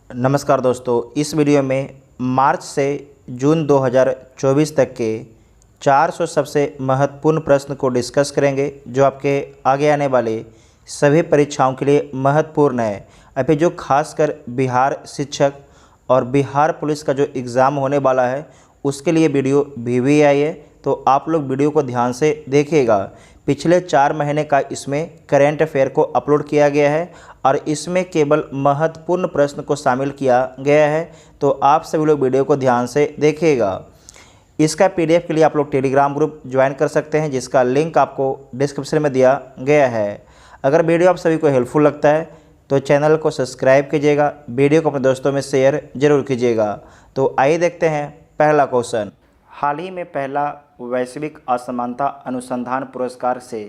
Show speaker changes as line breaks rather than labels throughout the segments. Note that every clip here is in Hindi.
नमस्कार दोस्तों, इस वीडियो में मार्च से जून 2024 तक के 400 सबसे महत्वपूर्ण प्रश्न को डिस्कस करेंगे जो आपके आगे आने वाले सभी परीक्षाओं के लिए महत्वपूर्ण है। अभी जो खासकर बिहार शिक्षक और बिहार पुलिस का जो एग्ज़ाम होने वाला है उसके लिए वीडियो भी आई है, तो आप लोग वीडियो को ध्यान से देखिएगा। पिछले 4 महीने का इसमें करेंट अफेयर को अपलोड किया गया है और इसमें केवल महत्वपूर्ण प्रश्न को शामिल किया गया है, तो आप सभी लोग वीडियो को ध्यान से देखिएगा। इसका पीडीएफ के लिए आप लोग टेलीग्राम ग्रुप ज्वाइन कर सकते हैं, जिसका लिंक आपको डिस्क्रिप्शन में दिया गया है। अगर वीडियो आप सभी को हेल्पफुल लगता है तो चैनल को सब्सक्राइब कीजिएगा, वीडियो को अपने दोस्तों में शेयर जरूर कीजिएगा। तो आइए देखते हैं पहला क्वेश्चन। हाल ही में पहला वैश्विक असमानता अनुसंधान पुरस्कार से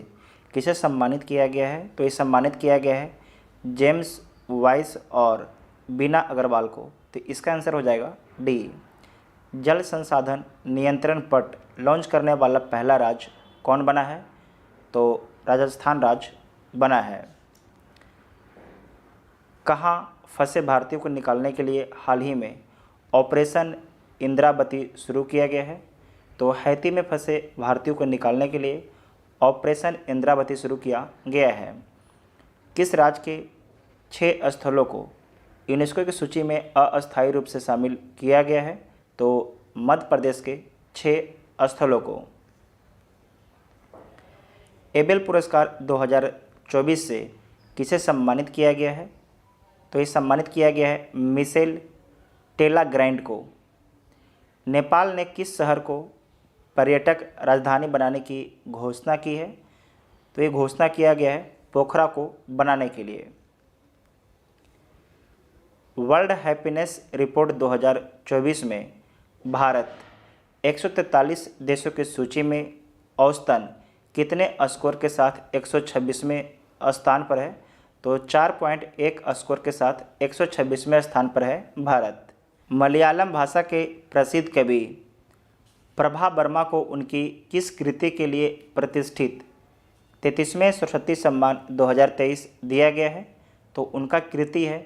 किसे सम्मानित किया गया है? तो ये सम्मानित किया गया है जेम्स वाइस और बीना अग्रवाल को। तो इसका आंसर हो जाएगा डी। जल संसाधन नियंत्रण पट लॉन्च करने वाला पहला राज्य कौन बना है? तो राजस्थान राज्य बना है। कहाँ फंसे भारतीयों को निकालने के लिए हाल ही में ऑपरेशन इंद्रावती शुरू किया गया है? तो हैती में फंसे भारतीयों को निकालने के लिए ऑपरेशन इंद्रावती शुरू किया गया है। किस राज्य के 6 स्थलों को यूनेस्को की सूची में अस्थायी रूप से शामिल किया गया है? तो मध्य प्रदेश के 6 स्थलों को। एबेल पुरस्कार 2024 से किसे सम्मानित किया गया है? तो ये सम्मानित किया गया है मिशेल टेलाग्रैंड को। नेपाल ने किस शहर को पर्यटक राजधानी बनाने की घोषणा की है? तो ये घोषणा किया गया है पोखरा को बनाने के लिए। वर्ल्ड हैप्पीनेस रिपोर्ट 2024 में भारत 143 देशों की सूची में औसतन कितने स्कोर के साथ 126वें स्थान पर है? तो 4.1 स्कोर के साथ 126वें स्थान पर है भारत। मलयालम भाषा के प्रसिद्ध कवि प्रभा वर्मा को उनकी किस कृति के लिए प्रतिष्ठित 33वें सरस्वती सम्मान 2023 दिया गया है? तो उनका कृति है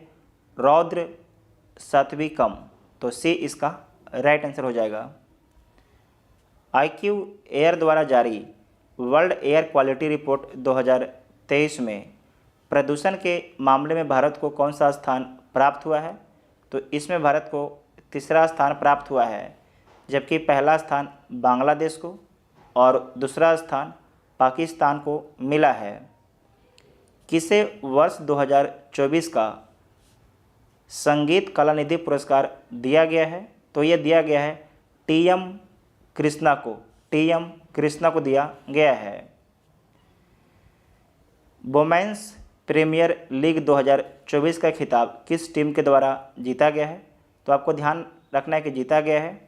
रौद्र सात्विकम। तो सी इसका राइट आंसर हो जाएगा। IQ एयर द्वारा जारी वर्ल्ड एयर क्वालिटी रिपोर्ट 2023 में प्रदूषण के मामले में भारत को कौन सा स्थान प्राप्त हुआ है? तो इसमें भारत को तीसरा स्थान प्राप्त हुआ है, जबकि पहला स्थान बांग्लादेश को और दूसरा स्थान पाकिस्तान को मिला है। किसे वर्ष 2024 का संगीत कलानिधि पुरस्कार दिया गया है? तो ये दिया गया है TM कृष्णा को। TM कृष्णा को दिया गया है। वुमेन्स प्रीमियर लीग 2024 का खिताब किस टीम के द्वारा जीता गया है? तो आपको ध्यान रखना है कि जीता गया है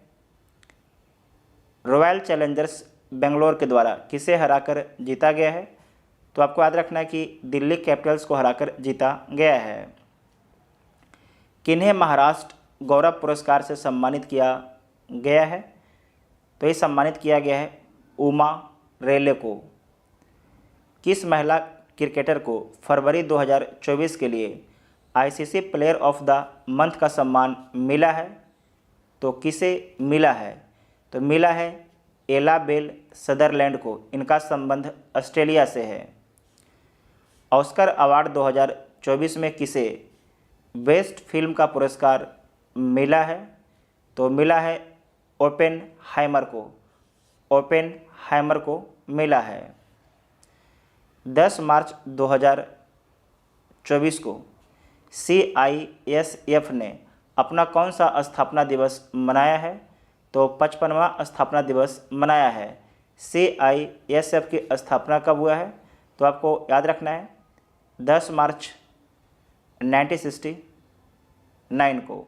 रॉयल चैलेंजर्स बेंगलोर के द्वारा। किसे हराकर जीता गया है? तो आपको याद रखना है कि दिल्ली कैपिटल्स को हराकर जीता गया है। किन्हें महाराष्ट्र गौरव पुरस्कार से सम्मानित किया गया है? तो ये सम्मानित किया गया है उमा रेले को। किस महिला क्रिकेटर को फरवरी 2024 के लिए ICC player of the month का सम्मान मिला है? तो किसे मिला है? तो मिला है एला बेल सदरलैंड को। इनका संबंध ऑस्ट्रेलिया से है। ऑस्कर अवार्ड 2024 में किसे बेस्ट फिल्म का पुरस्कार मिला है? तो मिला है ओपेनहाइमर को। ओपेनहाइमर को मिला है। 10 मार्च 2024 को CISF ने अपना कौन सा स्थापना दिवस मनाया है? तो 55वां स्थापना दिवस मनाया है। CISF की स्थापना कब हुआ है? तो आपको याद रखना है 10 मार्च 1969 को।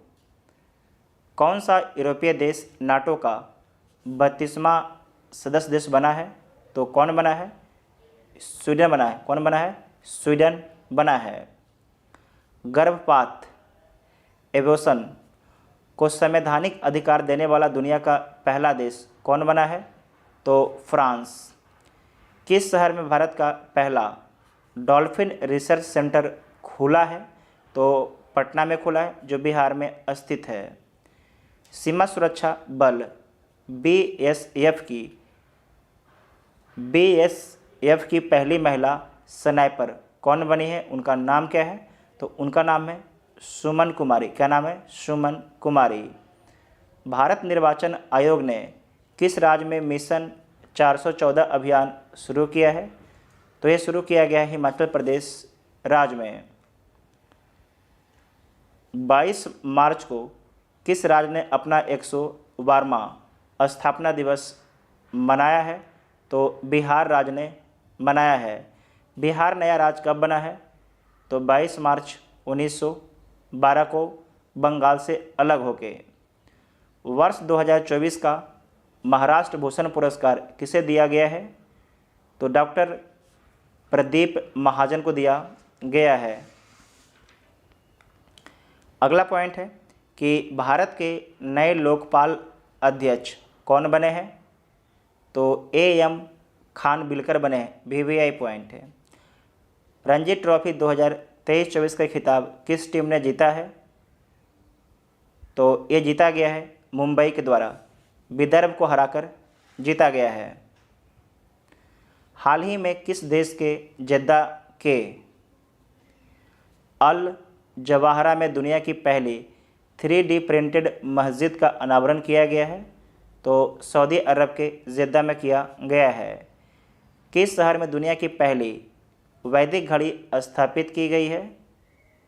कौन सा यूरोपीय देश नाटो का 32वां सदस्य देश बना है? तो कौन बना है? स्वीडन बना है। कौन बना है? स्वीडन बना है। गर्भपात एबॉर्शन को संवैधानिक अधिकार देने वाला दुनिया का पहला देश कौन बना है? तो फ्रांस। किस शहर में भारत का पहला डॉल्फिन रिसर्च सेंटर खुला है? तो पटना में खुला है, जो बिहार में स्थित है। सीमा सुरक्षा बल बीएसएफ की पहली महिला स्नाइपर कौन बनी है, उनका नाम क्या है? तो उनका नाम है सुमन कुमारी। क्या नाम है? सुमन कुमारी। भारत निर्वाचन आयोग ने किस राज्य में मिशन 414 अभियान शुरू किया है? तो ये शुरू किया गया है हिमाचल प्रदेश राज्य में। 22 मार्च को किस राज्य ने अपना 112वां स्थापना दिवस मनाया है? तो बिहार राज्य ने मनाया है। बिहार नया राज्य कब बना है? तो 22 मार्च 1912 को बंगाल से अलग होके। वर्ष 2024 का महाराष्ट्र भूषण पुरस्कार किसे दिया गया है? तो डॉक्टर प्रदीप महाजन को दिया गया है। अगला पॉइंट है कि भारत के नए लोकपाल अध्यक्ष कौन बने हैं? तो एएम खानविलकर बने हैं। वीवीआई पॉइंट है। रणजी ट्रॉफी 2023-24 का खिताब किस टीम ने जीता है? तो ये जीता गया है मुंबई के द्वारा, विदर्भ को हराकर जीता गया है। हाल ही में किस देश के जेद्दा के अल जवाहरा में दुनिया की पहली 3D प्रिंटेड मस्जिद का अनावरण किया गया है? तो सऊदी अरब के जेद्दा में किया गया है। किस शहर में दुनिया की पहली वैदिक घड़ी स्थापित की गई है?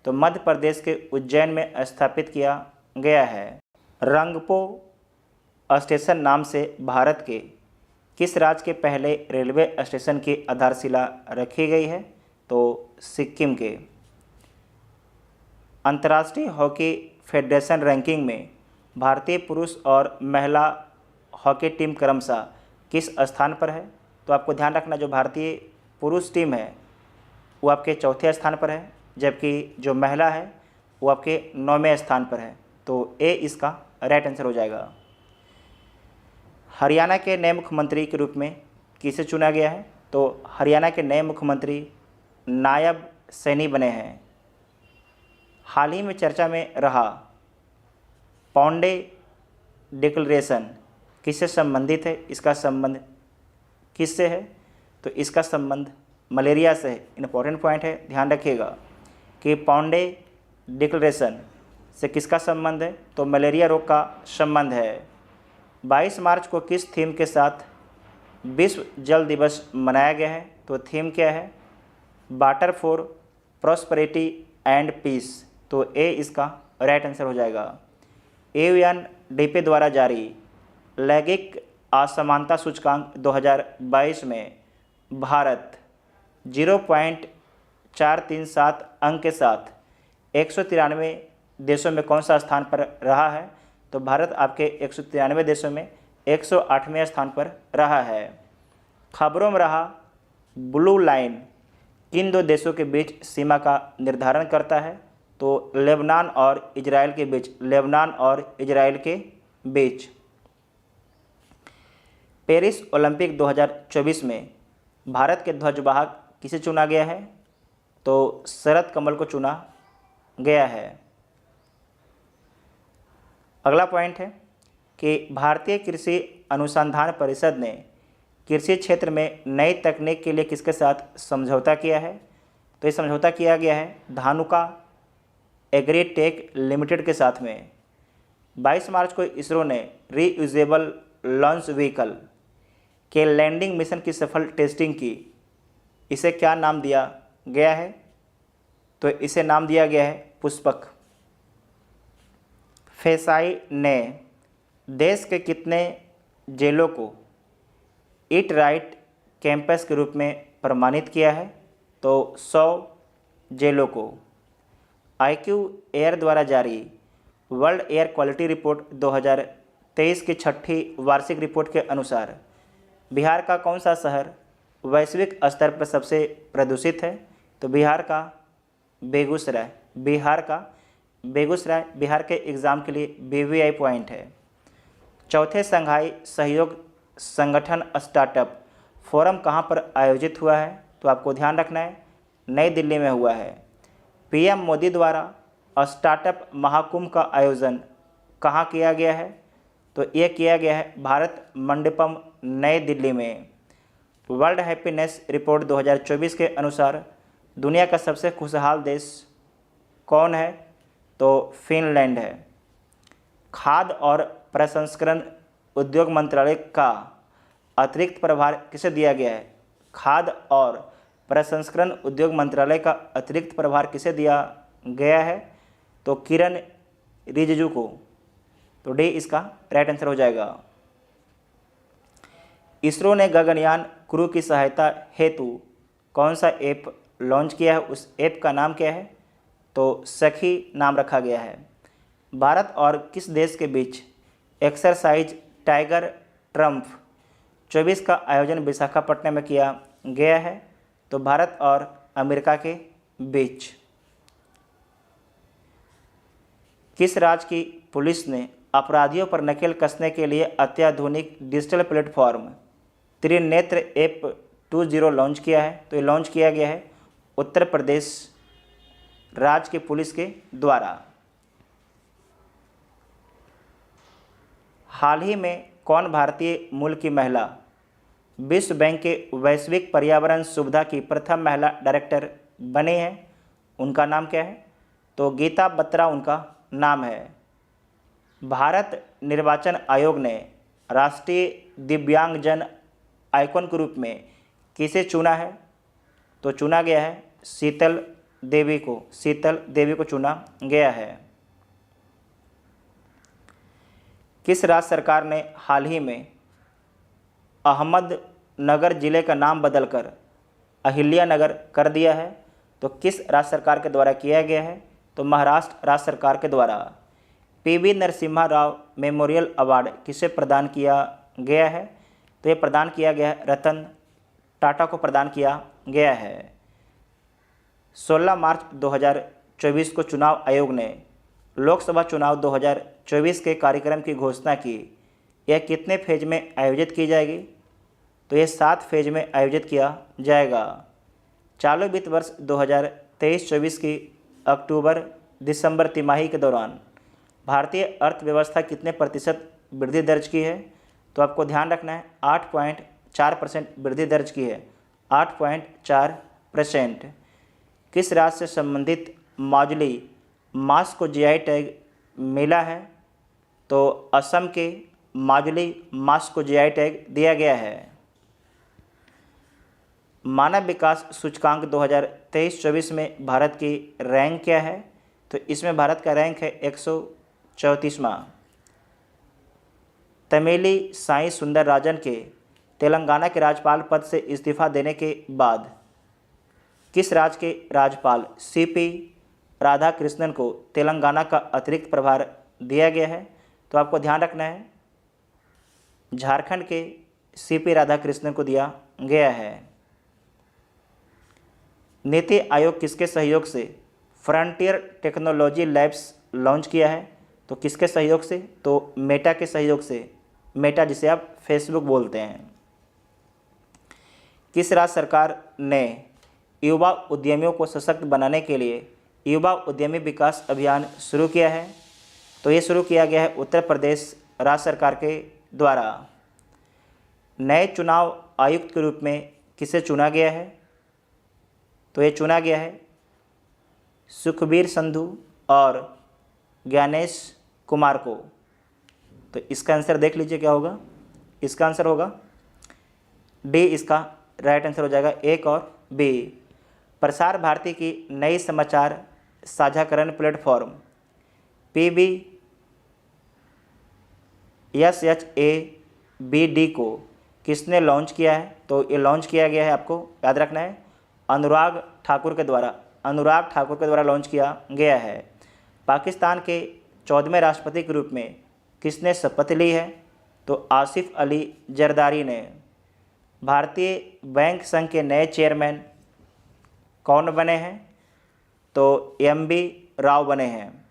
तो मध्य प्रदेश के उज्जैन में स्थापित किया गया है। रंगपो स्टेशन नाम से भारत के किस राज्य के पहले रेलवे स्टेशन की आधारशिला रखी गई है? तो सिक्किम के। अंतर्राष्ट्रीय हॉकी फेडरेशन रैंकिंग में भारतीय पुरुष और महिला हॉकी टीम क्रमशः किस स्थान पर है? तो आपको ध्यान रखना, जो भारतीय पुरुष टीम है वो आपके चौथे स्थान पर है, जबकि जो महिला है वो आपके 9वें स्थान पर है। तो ए इसका राइट आंसर हो जाएगा। हरियाणा के नए मुख्यमंत्री के रूप में किसे चुना गया है? तो हरियाणा के नए मुख्यमंत्री नायब सैनी बने हैं। हाल ही में चर्चा में रहा पौंडे डिक्लेरेशन किससे संबंधित है? इसका संबंध किससे है? तो इसका संबंध मलेरिया से है। इम्पोर्टेंट पॉइंट है, ध्यान रखिएगा कि पौंडे डिक्लेरेशन से किसका संबंध है? तो मलेरिया रोग का संबंध है। 22 मार्च को किस थीम के साथ विश्व जल दिवस मनाया गया है? तो थीम क्या है? Water for prosperity and peace. तो ए इसका राइट आंसर हो जाएगा। यूएनडीपी द्वारा जारी लैंगिक असमानता सूचकांक 2022 में भारत 0.437 अंक के साथ 193 देशों में कौन सा स्थान पर रहा है? तो भारत आपके 193 देशों में 108वें स्थान पर रहा है। खबरों में रहा ब्लू लाइन किन दो देशों के बीच सीमा का निर्धारण करता है? तो लेबनान और इजराइल के बीच। लेबनान और इजराइल के बीच। पेरिस ओलंपिक 2024 में भारत के ध्वजवाहक किसे चुना गया है? तो शरद कमल को चुना गया है। अगला पॉइंट है कि भारतीय कृषि अनुसंधान परिषद ने कृषि क्षेत्र में नई तकनीक के लिए किसके साथ समझौता किया है? तो ये समझौता किया गया है धानुका एग्रीटेक लिमिटेड के साथ में। 22 मार्च को इसरो ने रीयूजेबल लॉन्च व्हीकल के लैंडिंग मिशन की सफल टेस्टिंग की। इसे क्या नाम दिया गया है? तो इसे नाम दिया गया है पुष्पक। फेसाई ने देश के कितने जेलों को ईट राइट कैंपस के रूप में प्रमाणित किया है? तो 100 जेलों को। IQ एयर द्वारा जारी वर्ल्ड एयर क्वालिटी रिपोर्ट 2023 की 6ठी वार्षिक रिपोर्ट के अनुसार बिहार का कौन सा शहर वैश्विक स्तर पर सबसे प्रदूषित है? तो बिहार का बेगूसराय। बिहार के एग्ज़ाम के लिए BVI पॉइंट है। चौथे संघाई सहयोग संगठन स्टार्टअप फोरम कहाँ पर आयोजित हुआ है? तो आपको ध्यान रखना है, नई दिल्ली में हुआ है। PM मोदी द्वारा स्टार्टअप महाकुंभ का आयोजन कहाँ किया गया है? तो ये किया गया है भारत मंडपम नई दिल्ली में। वर्ल्ड हैप्पीनेस रिपोर्ट 2024 के अनुसार दुनिया का सबसे खुशहाल देश कौन है? तो फिनलैंड है। खाद्य और प्रसंस्करण उद्योग मंत्रालय का अतिरिक्त प्रभार किसे दिया गया है? खाद्य और प्रसंस्करण उद्योग मंत्रालय का अतिरिक्त प्रभार किसे दिया गया है? तो किरण रिजिजू को। तो डी इसका राइट आंसर हो जाएगा। इसरो ने गगनयान क्रू की सहायता हेतु कौन सा ऐप लॉन्च किया है? उस ऐप का नाम क्या है? तो सखी नाम रखा गया है। भारत और किस देश के बीच एक्सरसाइज टाइगर ट्रम्प 24 का आयोजन विशाखापट्टनम में किया गया है? तो भारत और अमेरिका के बीच। किस राज्य की पुलिस ने अपराधियों पर नकेल कसने के लिए अत्याधुनिक digital platform Trinetra app 20 launch किया है? तो ये लॉन्च किया गया है उत्तर प्रदेश राज्य की पुलिस के द्वारा। हाल ही में कौन भारतीय मूल की महिला विश्व बैंक के वैश्विक पर्यावरण सुविधा की प्रथम महिला डायरेक्टर बनी है? उनका नाम क्या है? तो गीता बत्रा उनका नाम है। भारत निर्वाचन आयोग ने राष्ट्रीय दिव्यांगजन आइकॉन के रूप में किसे चुना है? तो चुना गया है शीतल देवी को। शीतल देवी को चुना गया है। किस राज्य सरकार ने हाल ही में अहमदनगर जिले का नाम बदलकर अहिल्यानगर कर दिया है? तो किस राज्य सरकार के द्वारा किया गया है? तो महाराष्ट्र राज्य सरकार के द्वारा। PV Narasimha Rao memorial award किसे प्रदान किया गया है? तो ये प्रदान किया गया है रतन टाटा को प्रदान किया गया है। 16 मार्च 2024 को चुनाव आयोग ने लोकसभा चुनाव 2024 के कार्यक्रम की घोषणा की। यह कितने फेज में आयोजित की जाएगी? तो यह 7 फेज में आयोजित किया जाएगा। चालू वित्त वर्ष 2023-24 की अक्टूबर दिसंबर तिमाही के दौरान भारतीय अर्थव्यवस्था कितने प्रतिशत वृद्धि दर्ज की है? तो आपको ध्यान रखना है 8.4% वृद्धि दर्ज की है। 8.4%। किस राज्य से संबंधित माजुली मांस को जीआई टैग मिला है? तो असम के माजुली मांस को जीआई टैग दिया गया है। मानव विकास सूचकांक 2023-24 में भारत की रैंक क्या है? तो इसमें भारत का रैंक है 134वां। तमिली साई सुंदर राजन के तेलंगाना के राज्यपाल पद से इस्तीफा देने के बाद किस राज्य के राज्यपाल सीपी राधाकृष्णन को तेलंगाना का अतिरिक्त प्रभार दिया गया है? तो आपको ध्यान रखना है झारखंड के सीपी राधाकृष्णन को दिया गया है। नीति आयोग किसके सहयोग से फ्रंटियर टेक्नोलॉजी लैब्स लॉन्च किया है? तो किसके सहयोग से? तो मेटा के सहयोग से। मेटा जिसे आप फेसबुक बोलते हैं। किस राज्य सरकार ने युवा उद्यमियों को सशक्त बनाने के लिए युवा उद्यमी विकास अभियान शुरू किया है? तो ये शुरू किया गया है उत्तर प्रदेश राज्य सरकार के द्वारा। नए चुनाव आयुक्त के रूप में किसे चुना गया है? तो ये चुना गया है सुखबीर संधू और ज्ञानेश कुमार को। तो इसका आंसर देख लीजिए क्या होगा। इसका आंसर होगा डी, इसका राइट आंसर हो जाएगा। एक और बी। प्रसार भारती की नई समाचार साझाकरण प्लेटफॉर्म PBSHABD को किसने लॉन्च किया है? तो ये लॉन्च किया गया है, आपको याद रखना है, अनुराग ठाकुर के द्वारा। अनुराग ठाकुर के द्वारा लॉन्च किया गया है। पाकिस्तान के 14वें राष्ट्रपति के रूप में किसने शपथ ली है? तो आसिफ अली जरदारी ने। भारतीय बैंक संघ के नए चेयरमैन कौन बने हैं? तो MB राव बने हैं।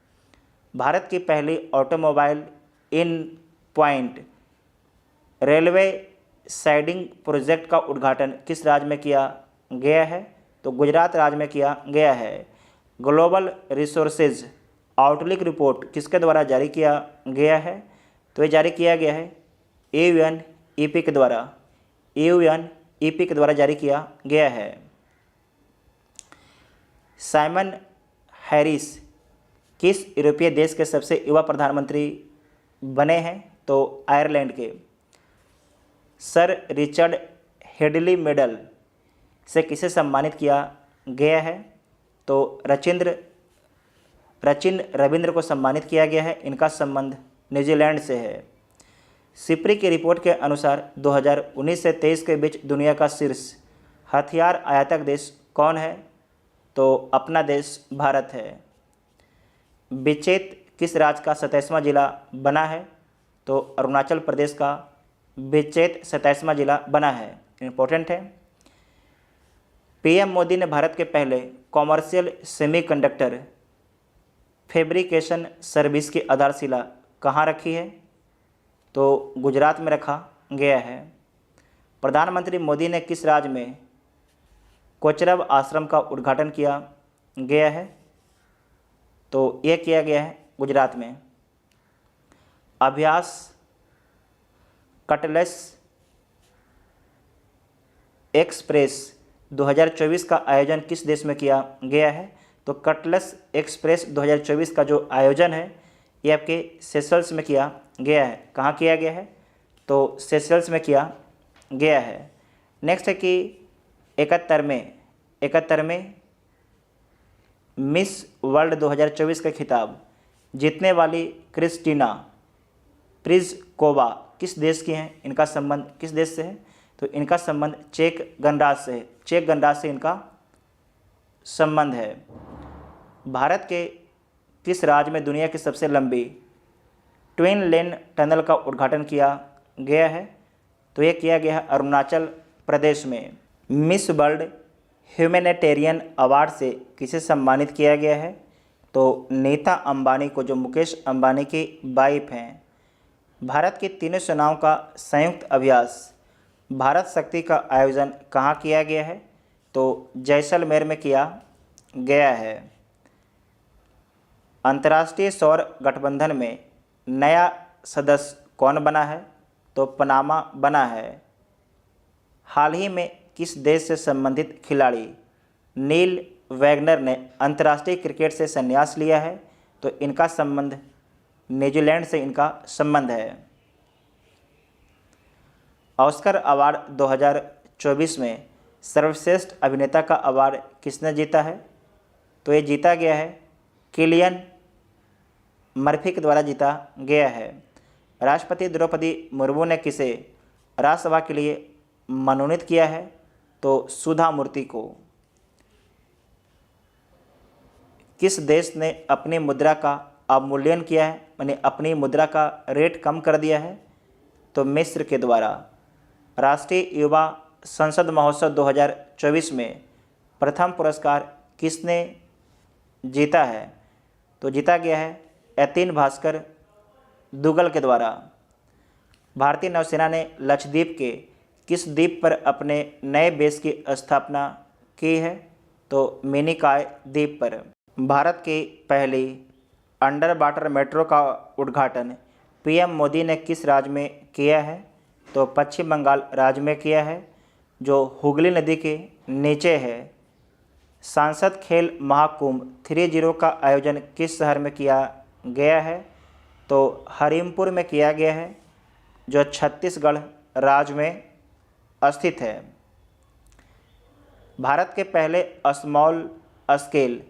भारत की पहली ऑटोमोबाइल इन पॉइंट रेलवे साइडिंग प्रोजेक्ट का उद्घाटन किस राज्य में किया गया है? तो गुजरात राज्य में किया गया है। ग्लोबल रिसोर्सेज आउटलुक रिपोर्ट किसके द्वारा जारी किया गया है? तो ये जारी किया गया है यूएनईपी के द्वारा, यूएनईपी के द्वारा जारी किया गया है। साइमन हैरिस किस यूरोपीय देश के सबसे युवा प्रधानमंत्री बने हैं? तो आयरलैंड के। सर रिचर्ड हेडली मेडल से किसे सम्मानित किया गया है? तो रचिन रविंद्र को सम्मानित किया गया है। इनका संबंध न्यूजीलैंड से है। सिप्री की रिपोर्ट के अनुसार 2019 से 23 के बीच दुनिया का शीर्ष हथियार आयातक देश कौन है? तो अपना देश भारत है। बिचेत किस राज्य का 27वां जिला बना है? तो अरुणाचल प्रदेश का बिचेत 27वां जिला बना है। इम्पोर्टेंट है। पीएम मोदी ने भारत के पहले कॉमर्शियल सेमीकंडक्टर फैब्रिकेशन सर्विस की आधारशिला कहाँ रखी है? तो गुजरात में रखा गया है। प्रधानमंत्री मोदी ने किस राज्य में कोचरब आश्रम का उद्घाटन किया गया है? तो यह किया गया है गुजरात में। अभ्यास कटलेस एक्सप्रेस 2024 का आयोजन किस देश में किया गया है? तो कटलेस एक्सप्रेस 2024 का जो आयोजन है ये आपके सेशल्स में किया गया है। कहाँ किया गया है? तो सेशल्स में किया गया है। नेक्स्ट है कि 71वें मिस वर्ल्ड 2024 का खिताब जीतने वाली क्रिस्टीना प्रिजकोवा किस देश की हैं? इनका संबंध किस देश से है? तो इनका संबंध चेक गणराज्य से है। चेक गणराज्य से इनका संबंध है। भारत के किस राज्य में दुनिया की सबसे लंबी ट्विन लेन टनल का उद्घाटन किया गया है? तो यह किया गया है अरुणाचल प्रदेश में। मिस वर्ल्ड ह्यूमैनिटेरियन अवार्ड से किसे सम्मानित किया गया है? तो नीता अंबानी को, जो मुकेश अंबानी की वाइफ हैं। भारत की तीनों सेनाओं का संयुक्त अभ्यास भारत शक्ति का आयोजन कहाँ किया गया है? तो जैसलमेर में किया गया है। अंतर्राष्ट्रीय सौर गठबंधन में नया सदस्य कौन बना है? तो पनामा बना है। हाल ही में किस देश से संबंधित खिलाड़ी नील वैगनर ने अंतर्राष्ट्रीय क्रिकेट से संन्यास लिया है? तो इनका संबंध न्यूजीलैंड से इनका संबंध है। ऑस्कर अवार्ड 2024 में सर्वश्रेष्ठ अभिनेता का अवार्ड किसने जीता है? तो ये जीता गया है किलियन मर्फी के द्वारा जीता गया है। राष्ट्रपति द्रौपदी मुर्मू ने किसे राज्यसभा के लिए मनोनीत किया है? तो सुधा मूर्ति को। किस देश ने अपनी मुद्रा का अवमूल्यन किया है, यानी अपनी मुद्रा का रेट कम कर दिया है? तो मिस्र के द्वारा। राष्ट्रीय युवा संसद महोत्सव 2024 में प्रथम पुरस्कार किसने जीता है? तो जीता गया है यतीन भास्कर दुगल के द्वारा। भारतीय नौसेना ने लक्षद्वीप के किस द्वीप पर अपने नए बेस की स्थापना की है? तो मिनिकॉय द्वीप पर। भारत की पहली अंडर वाटर मेट्रो का उद्घाटन पीएम मोदी ने किस राज्य में किया है? तो पश्चिम बंगाल राज्य में किया है, जो हुगली नदी के नीचे है। सांसद खेल महाकुंभ 30 का आयोजन किस शहर में किया गया है? तो हरिमपुर में किया गया है, जो छत्तीसगढ़ राज्य में स्थित है। भारत के पहले स्मॉल स्केल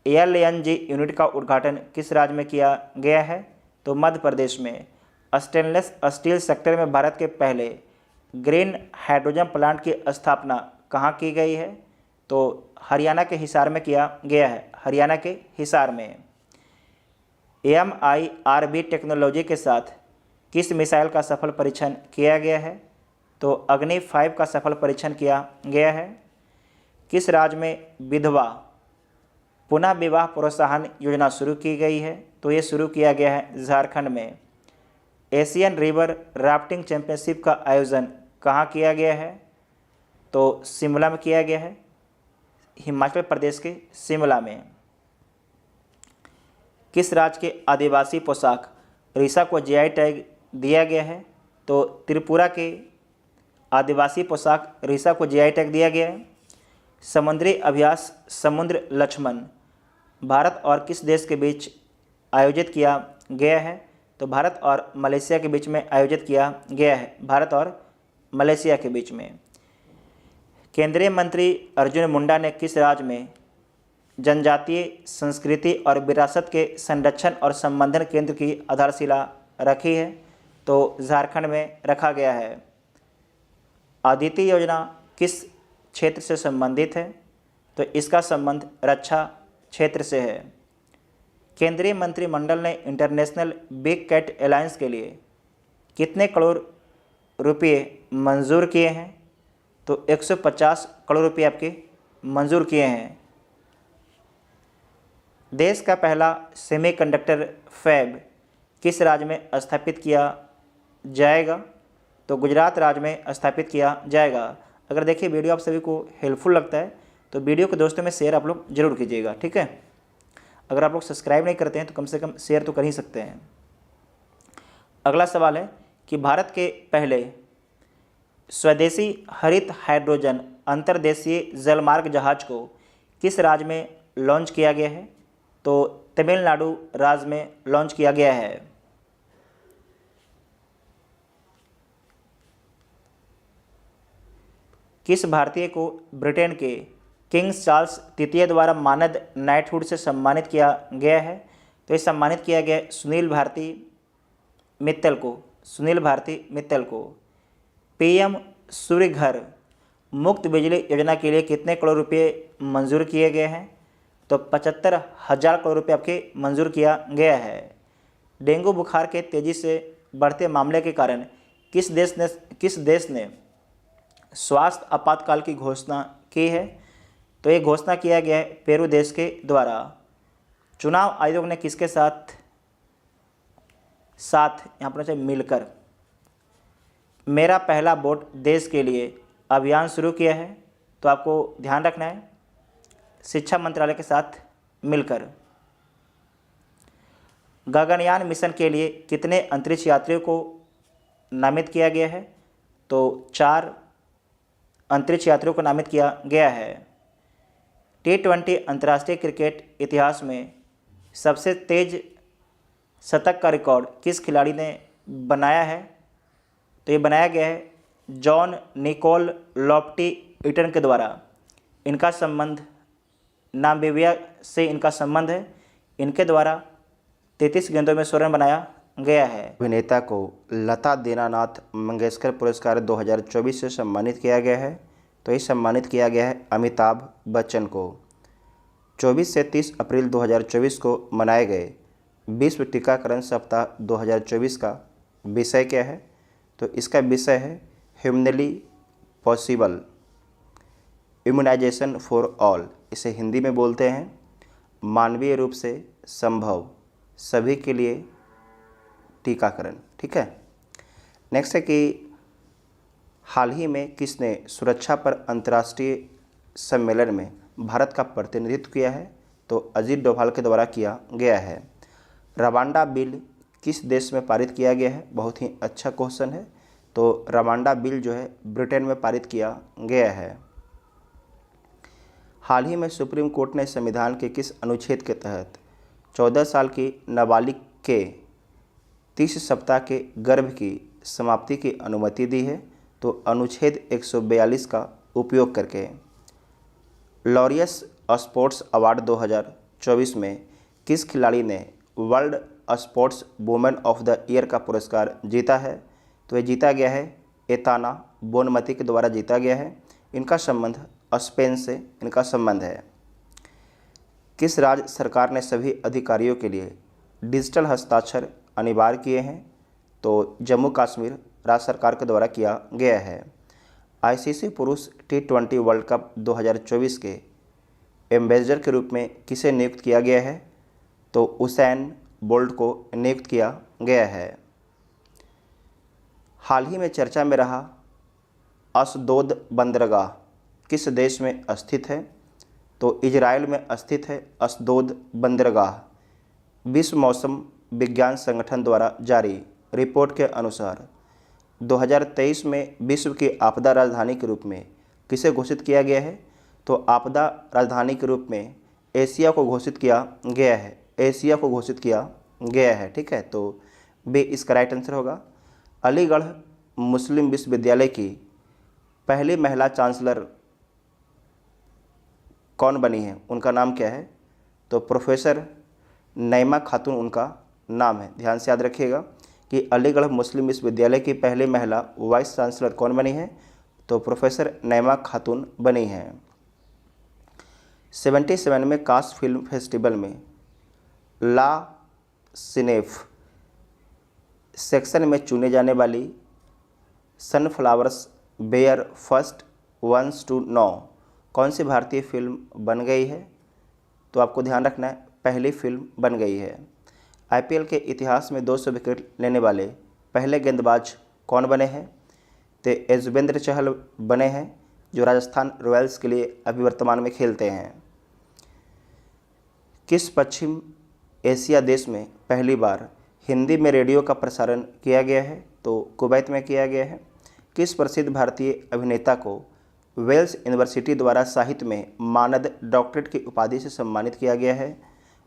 एलएनजी यूनिट का उद्घाटन किस राज्य में किया गया है? तो मध्य प्रदेश में। स्टेनलेस स्टील सेक्टर में भारत के पहले ग्रीन हाइड्रोजन प्लांट की स्थापना कहाँ की गई है? तो हरियाणा के हिसार में किया गया है। हरियाणा के हिसार में। MIRV टेक्नोलॉजी के साथ किस मिसाइल का सफल परीक्षण किया गया है? तो अग्नि 5 का सफल परीक्षण किया गया है। किस राज्य में विधवा पुनः विवाह प्रोत्साहन योजना शुरू की गई है? तो ये शुरू किया गया है झारखंड में। एशियन रिवर राफ्टिंग चैंपियनशिप का आयोजन कहाँ किया गया है? तो शिमला में किया गया है, हिमाचल प्रदेश के शिमला में। किस राज्य के आदिवासी पोशाक रीसा को जीआई टैग दिया गया है? तो त्रिपुरा के आदिवासी पोशाक रीसा को जीआई टैग दिया गया है। समुद्री अभ्यास समुद्र लक्ष्मण भारत और किस देश के बीच आयोजित किया गया है? तो भारत और मलेशिया के बीच में आयोजित किया गया है, भारत और मलेशिया के बीच में। केंद्रीय मंत्री अर्जुन मुंडा ने किस राज्य में जनजातीय संस्कृति और विरासत के संरक्षण और संवर्धन केंद्र की आधारशिला रखी है? तो झारखंड में रखा गया है। आदित्य योजना किस क्षेत्र से संबंधित है? तो इसका संबंध रक्षा क्षेत्र से है। केंद्रीय मंत्रिमंडल ने इंटरनेशनल बिग कैट अलायंस के लिए कितने करोड़ रुपये मंजूर किए हैं? तो 150 करोड़ रुपये आपके मंजूर किए हैं। देश का पहला सेमीकंडक्टर फैब किस राज्य में स्थापित किया जाएगा? तो गुजरात राज्य में स्थापित किया जाएगा। अगर देखिए वीडियो आप सभी को हेल्पफुल लगता है तो वीडियो को दोस्तों में शेयर आप लोग जरूर कीजिएगा, ठीक है। अगर आप लोग सब्सक्राइब नहीं करते हैं तो कम से कम शेयर तो कर ही सकते हैं। अगला सवाल है कि भारत के पहले स्वदेशी हरित हाइड्रोजन अंतर्देशीय जलमार्ग जहाज को किस राज्य में लॉन्च किया गया है? तो तमिलनाडु राज्य में लॉन्च किया गया है। किस भारतीय को ब्रिटेन के किंग चार्ल्स तृतीय द्वारा मानद नाइटहुड से सम्मानित किया गया है? तो ये सम्मानित किया गया सुनील भारती मित्तल को। पीएम सूर्य घर मुफ्त बिजली योजना के लिए कितने करोड़ रुपए मंजूर किए गए हैं? तो 75,000 करोड़ रुपये आपके मंजूर किया गया है। डेंगू बुखार के तेज़ी से बढ़ते मामले के कारण किस देश ने स्वास्थ्य आपातकाल की घोषणा की है? तो ये घोषणा किया गया है पेरू देश के द्वारा। चुनाव आयोग ने किसके साथ यहाँ पर मिलकर मेरा पहला वोट देश के लिए अभियान शुरू किया है? तो आपको ध्यान रखना है, शिक्षा मंत्रालय के साथ मिलकर। गगनयान मिशन के लिए कितने अंतरिक्ष यात्रियों को नामित किया गया है? तो 4 अंतरिक्ष यात्रियों को नामित किया गया है। T20 अंतर्राष्ट्रीय क्रिकेट इतिहास में सबसे तेज शतक का रिकॉर्ड किस खिलाड़ी ने बनाया है? तो ये बनाया गया है जॉन निकोल लॉफ्टी ईटन के द्वारा। इनका संबंध नामीबिया से इनका संबंध है। इनके द्वारा 33 गेंदों में 100 रन बनाया गया है। अभिनेता को लता दीनानाथ मंगेशकर पुरस्कार 2024 से सम्मानित किया गया है। तो ये सम्मानित किया गया है अमिताभ बच्चन को। 24 से 30 अप्रैल 2024 को मनाए गए विश्व टीकाकरण सप्ताह 2024 का विषय क्या है? तो इसका विषय है humanly possible immunisation for all. इसे हिंदी में बोलते हैं मानवीय रूप से संभव सभी के लिए टीकाकरण, ठीक है। नेक्स्ट है कि हाल ही में किसने सुरक्षा पर अंतर्राष्ट्रीय सम्मेलन में भारत का प्रतिनिधित्व किया है? तो अजीत डोभाल के द्वारा किया गया है। रवांडा बिल किस देश में पारित किया गया है? बहुत ही अच्छा क्वेश्चन है। तो रवांडा बिल जो है ब्रिटेन में पारित किया गया है। हाल ही में सुप्रीम कोर्ट ने संविधान के किस अनुच्छेद के तहत 14 साल की नाबालिग के 30 सप्ताह के गर्भ की समाप्ति की अनुमति दी है? तो अनुच्छेद 142 का उपयोग करके। लॉरियस स्पोर्ट्स अवार्ड 2024 में किस खिलाड़ी ने world sports women of the year का पुरस्कार जीता है? तो ये जीता गया है एताना बोनमती के द्वारा जीता गया है। इनका संबंध स्पेन से इनका संबंध है। किस राज्य सरकार ने सभी अधिकारियों के लिए डिजिटल हस्ताक्षर अनिवार्य किए हैं? तो जम्मू कश्मीर राज्य सरकार के द्वारा किया गया है। आईसीसी पुरुष T20 वर्ल्ड कप 2024 के एम्बेसडर के रूप में किसे नियुक्त किया गया है? तो उसैन बोल्ट को नियुक्त किया गया है। हाल ही में चर्चा में रहा अशदोद बंदरगाह किस देश में स्थित है? तो इजराइल में स्थित है अशदोद बंदरगाह। विश्व मौसम विज्ञान संगठन द्वारा जारी रिपोर्ट के अनुसार 2023 में विश्व की आपदा राजधानी के रूप में किसे घोषित किया गया है? तो आपदा राजधानी के रूप में एशिया को घोषित किया गया है। एशिया को घोषित किया गया है, ठीक है। तो बी इसका राइट आंसर होगा। अलीगढ़ मुस्लिम विश्वविद्यालय की पहली महिला चांसलर कौन बनी है? उनका नाम क्या है? तो प्रोफेसर नईमा खातून उनका नाम है। ध्यान से याद रखिएगा कि अलीगढ़ मुस्लिम विश्वविद्यालय की पहली महिला वाइस चांसलर कौन बनी है? तो प्रोफेसर नईमा खातून बनी हैं। 77 में कांस फिल्म फेस्टिवल में ला सिनेफ सेक्शन में चुने जाने वाली sunflowers bear first ones to know कौन सी भारतीय फिल्म बन गई है? तो आपको ध्यान रखना है, पहली फिल्म बन गई है। आईपीएल के इतिहास में 200 विकेट लेने वाले पहले गेंदबाज कौन बने हैं? तो युजवेंद्र चहल बने हैं, जो राजस्थान रॉयल्स के लिए अभी वर्तमान में खेलते हैं। किस पश्चिम एशिया देश में पहली बार हिंदी में रेडियो का प्रसारण किया गया है? तो कुवैत में किया गया है। किस प्रसिद्ध भारतीय अभिनेता को वेल्स यूनिवर्सिटी द्वारा साहित्य में मानद डॉक्टरेट की उपाधि से सम्मानित किया गया है?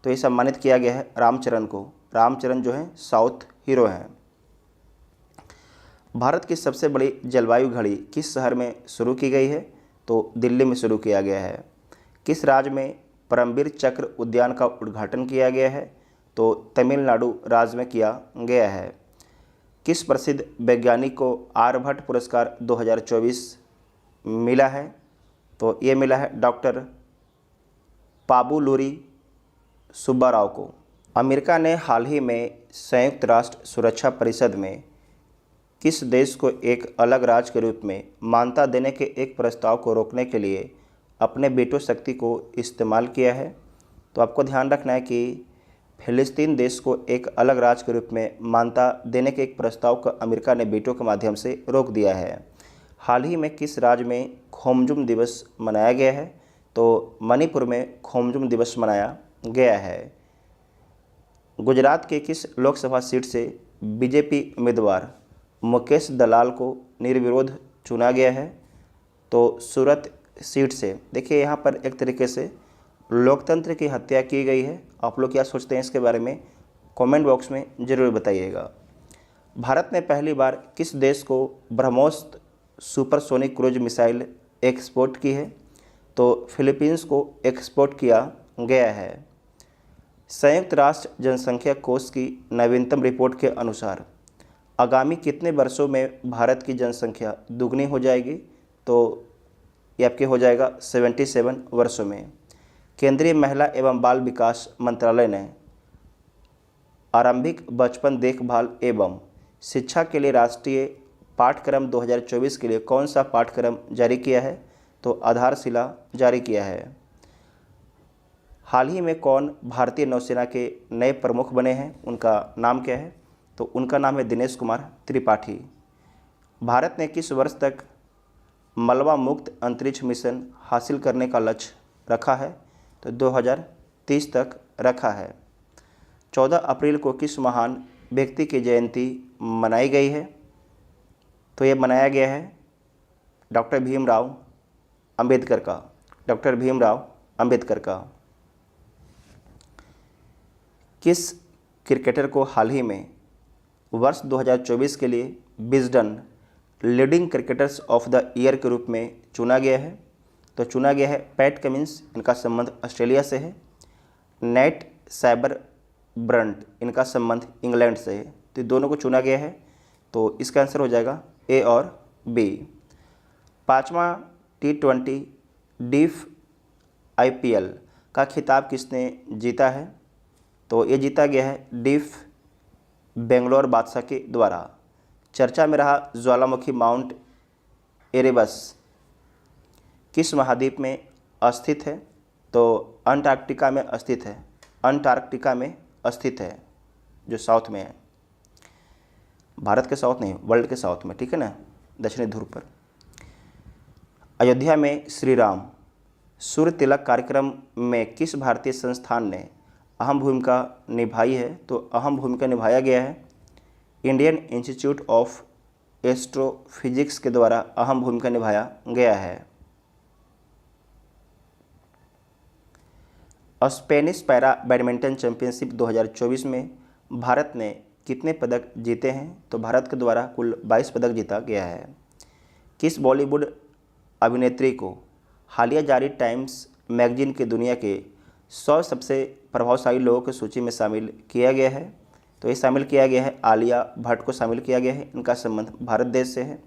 तो ये सम्मानित किया गया है रामचरण को। रामचरण जो है साउथ हीरो हैं। भारत की सबसे बड़ी जलवायु घड़ी किस शहर में शुरू की गई है? तो दिल्ली में शुरू किया गया है। किस राज्य में परमवीर चक्र उद्यान का उद्घाटन किया गया है? तो तमिलनाडु राज्य में किया गया है। किस प्रसिद्ध वैज्ञानिक को आर्यभट्ट पुरस्कार 2024 मिला है? तो ये मिला है डॉक्टर पाबुलूरी सुब्बाराव को। अमेरिका ने हाल ही में संयुक्त राष्ट्र सुरक्षा परिषद में किस देश को एक अलग राज्य के रूप में मान्यता देने के एक प्रस्ताव को रोकने के लिए अपने वीटो शक्ति को इस्तेमाल किया है? तो आपको ध्यान रखना है कि फिलिस्तीन देश को एक अलग राज्य के रूप में मान्यता देने के एक प्रस्ताव को अमेरिका ने वीटो के माध्यम से रोक दिया है। हाल ही में किस राज्य में खोमजुम दिवस मनाया गया है? तो मणिपुर में खोमजुम दिवस मनाया गया है। गुजरात के किस लोकसभा सीट से बीजेपी उम्मीदवार मुकेश दलाल को निर्विरोध चुना गया है? तो सूरत सीट से। देखिए यहाँ पर एक तरीके से लोकतंत्र की हत्या की गई है। आप लोग क्या सोचते हैं इसके बारे में कमेंट बॉक्स में ज़रूर बताइएगा। भारत ने पहली बार किस देश को BrahMos supersonic cruise missile export की है? तो फिलीपींस को एक्सपोर्ट किया गया है। संयुक्त राष्ट्र जनसंख्या कोष की नवीनतम रिपोर्ट के अनुसार आगामी कितने वर्षों में भारत की जनसंख्या दुगनी हो जाएगी? तो ये आपके हो जाएगा 77 वर्षों में। केंद्रीय महिला एवं बाल विकास मंत्रालय ने आरंभिक बचपन देखभाल एवं शिक्षा के लिए राष्ट्रीय पाठ्यक्रम 2024 के लिए कौन सा पाठ्यक्रम जारी किया है? तो आधारशिला जारी किया है। हाल ही में कौन भारतीय नौसेना के नए प्रमुख बने हैं? उनका नाम क्या है? तो उनका नाम है दिनेश कुमार त्रिपाठी। भारत ने किस वर्ष तक मलबा मुक्त अंतरिक्ष मिशन हासिल करने का लक्ष्य रखा है? तो 2030 तक रखा है। 14 अप्रैल को किस महान व्यक्ति की जयंती मनाई गई है? तो ये मनाया गया है डॉक्टर भीमराव अंबेडकर का। डॉक्टर भीमराव अंबेडकर का। किस क्रिकेटर को हाल ही में वर्ष 2024 के लिए Wisden leading cricketers of the year के रूप में चुना गया है? तो चुना गया है पैट कमिंस, इनका संबंध ऑस्ट्रेलिया से है। नेट साइबर ब्रंट, इनका संबंध इंग्लैंड से है। तो दोनों को चुना गया है। तो इसका आंसर हो जाएगा ए और बी। 5वां T20 डीफ IPL का खिताब किसने जीता है? तो ये जीता गया है डीफ बेंगलोर बादशाह के द्वारा। चर्चा में रहा ज्वालामुखी माउंट एरेबस किस महाद्वीप में स्थित है? तो अंटार्कटिका में स्थित है। अंटार्कटिका में स्थित है, जो साउथ में है। भारत के साउथ नहीं, वर्ल्ड के साउथ में, ठीक है ना, दक्षिणी ध्रुव पर। अयोध्या में श्री राम सूर्य तिलक कार्यक्रम में किस भारतीय संस्थान ने अहम भूमिका निभाई है, तो अहम भूमिका निभाया गया है इंडियन इंस्टीट्यूट ऑफ एस्ट्रोफिजिक्स के द्वारा अहम भूमिका निभाया गया है। स्पेनिश पैरा बैडमिंटन चैंपियनशिप 2024 में भारत ने कितने पदक जीते हैं? तो भारत के द्वारा कुल 22 पदक जीता गया है। किस बॉलीवुड अभिनेत्री को हालिया जारी टाइम्स मैगजीन के दुनिया के 100 सबसे प्रभावशाली लोगों की सूची में शामिल किया गया है? तो ये शामिल किया गया है आलिया भट्ट को शामिल किया गया है। इनका संबंध भारत देश से है।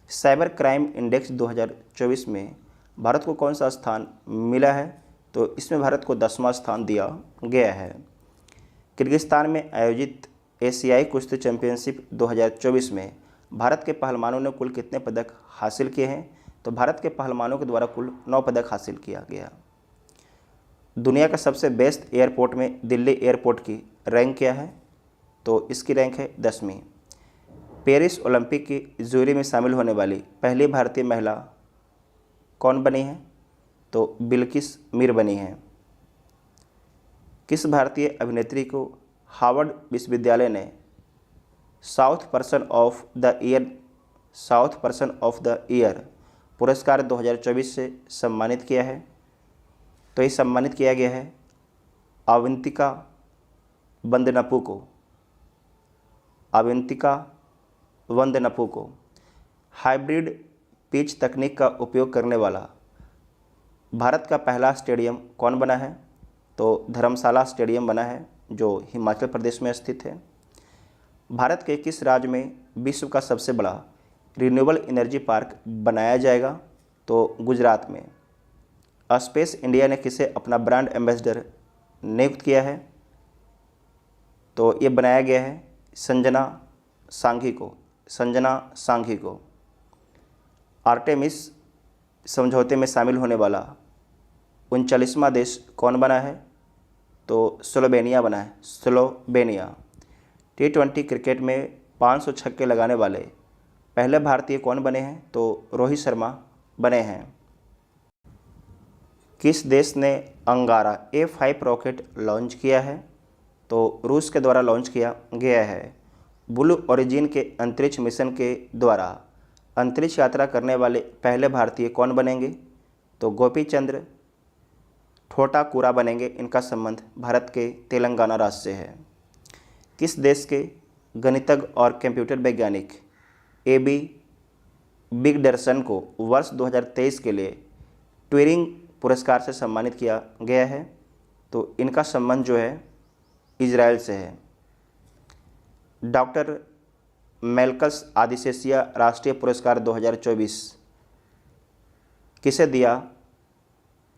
साइबर क्राइम इंडेक्स 2024 में भारत को कौन सा स्थान मिला है? तो इसमें भारत को 10वां स्थान दिया गया है। किर्गिस्तान में आयोजित एशियाई कुश्ती चैंपियनशिप 2024 में भारत के पहलवानों ने कुल कितने पदक हासिल किए हैं? तो भारत के पहलवानों के द्वारा कुल 9 पदक हासिल किया गया। दुनिया का सबसे बेस्ट एयरपोर्ट में दिल्ली एयरपोर्ट की रैंक क्या है? तो इसकी रैंक है 10वीं। पेरिस ओलंपिक की जूरी में शामिल होने वाली पहली भारतीय महिला कौन बनी है? तो बिल्किस मीर बनी है। किस भारतीय अभिनेत्री को हार्वर्ड विश्वविद्यालय ने south person of the year पुरस्कार 2024 से सम्मानित किया है? तो ये सम्मानित किया गया है अवंतिका वंदनपू को। हाइब्रिड पिच तकनीक का उपयोग करने वाला भारत का पहला स्टेडियम कौन बना है? तो धर्मशाला स्टेडियम बना है जो हिमाचल प्रदेश में स्थित है। भारत के किस राज्य में विश्व का सबसे बड़ा रिन्यूएबल एनर्जी पार्क बनाया जाएगा? तो गुजरात में। स्पेस इंडिया ने किसे अपना ब्रांड एम्बेसडर नियुक्त किया है? तो ये बनाया गया है संजना सांघी को। आर्टेमिस समझौते में शामिल होने वाला 39वां देश कौन बना है? तो स्लोवेनिया बना है। T20 क्रिकेट में 500 छक्के लगाने वाले पहले भारतीय कौन बने हैं? तो रोहित शर्मा बने हैं। किस देश ने अंगारा A5 रॉकेट लॉन्च किया है? तो रूस के द्वारा लॉन्च किया गया है। ब्लू ओरिजिन के अंतरिक्ष मिशन के द्वारा अंतरिक्ष यात्रा करने वाले पहले भारतीय कौन बनेंगे? तो गोपी चंद्र ठोटाकुरा बनेंगे। इनका संबंध भारत के तेलंगाना राज्य से है। किस देश के गणितज्ञ और कंप्यूटर वैज्ञानिक AB बिगडरसन को वर्ष 2023 के लिए ट्यूरिंग पुरस्कार से सम्मानित किया गया है? तो इनका संबंध जो है इजराइल से है। डॉक्टर मेलकस आदिशेषिया राष्ट्रीय पुरस्कार 2024 किसे दिया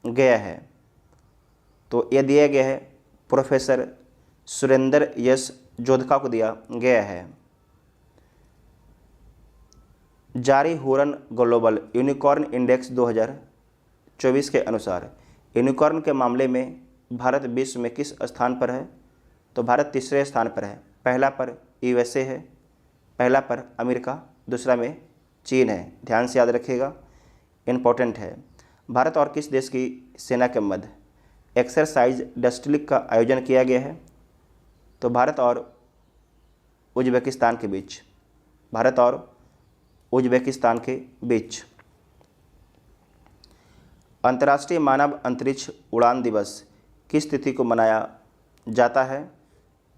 गया है? तो यह दिया गया है प्रोफेसर सुरेंद्र यश जोधका को दिया गया है। जारी हुरन ग्लोबल यूनिकॉर्न इंडेक्स 2024 के अनुसार यूनिकॉर्न के मामले में भारत विश्व में किस स्थान पर है? तो भारत तीसरे स्थान पर है। पहला पर USA है, पहला पर अमेरिका, दूसरा में चीन है। ध्यान से याद रखिएगा, इम्पोर्टेंट है। भारत और किस देश की सेना के मध्य एक्सरसाइज डस्टलिक का आयोजन किया गया है? तो भारत और उज्बेकिस्तान के बीच। अंतर्राष्ट्रीय मानव अंतरिक्ष उड़ान दिवस किस तिथि को मनाया जाता है?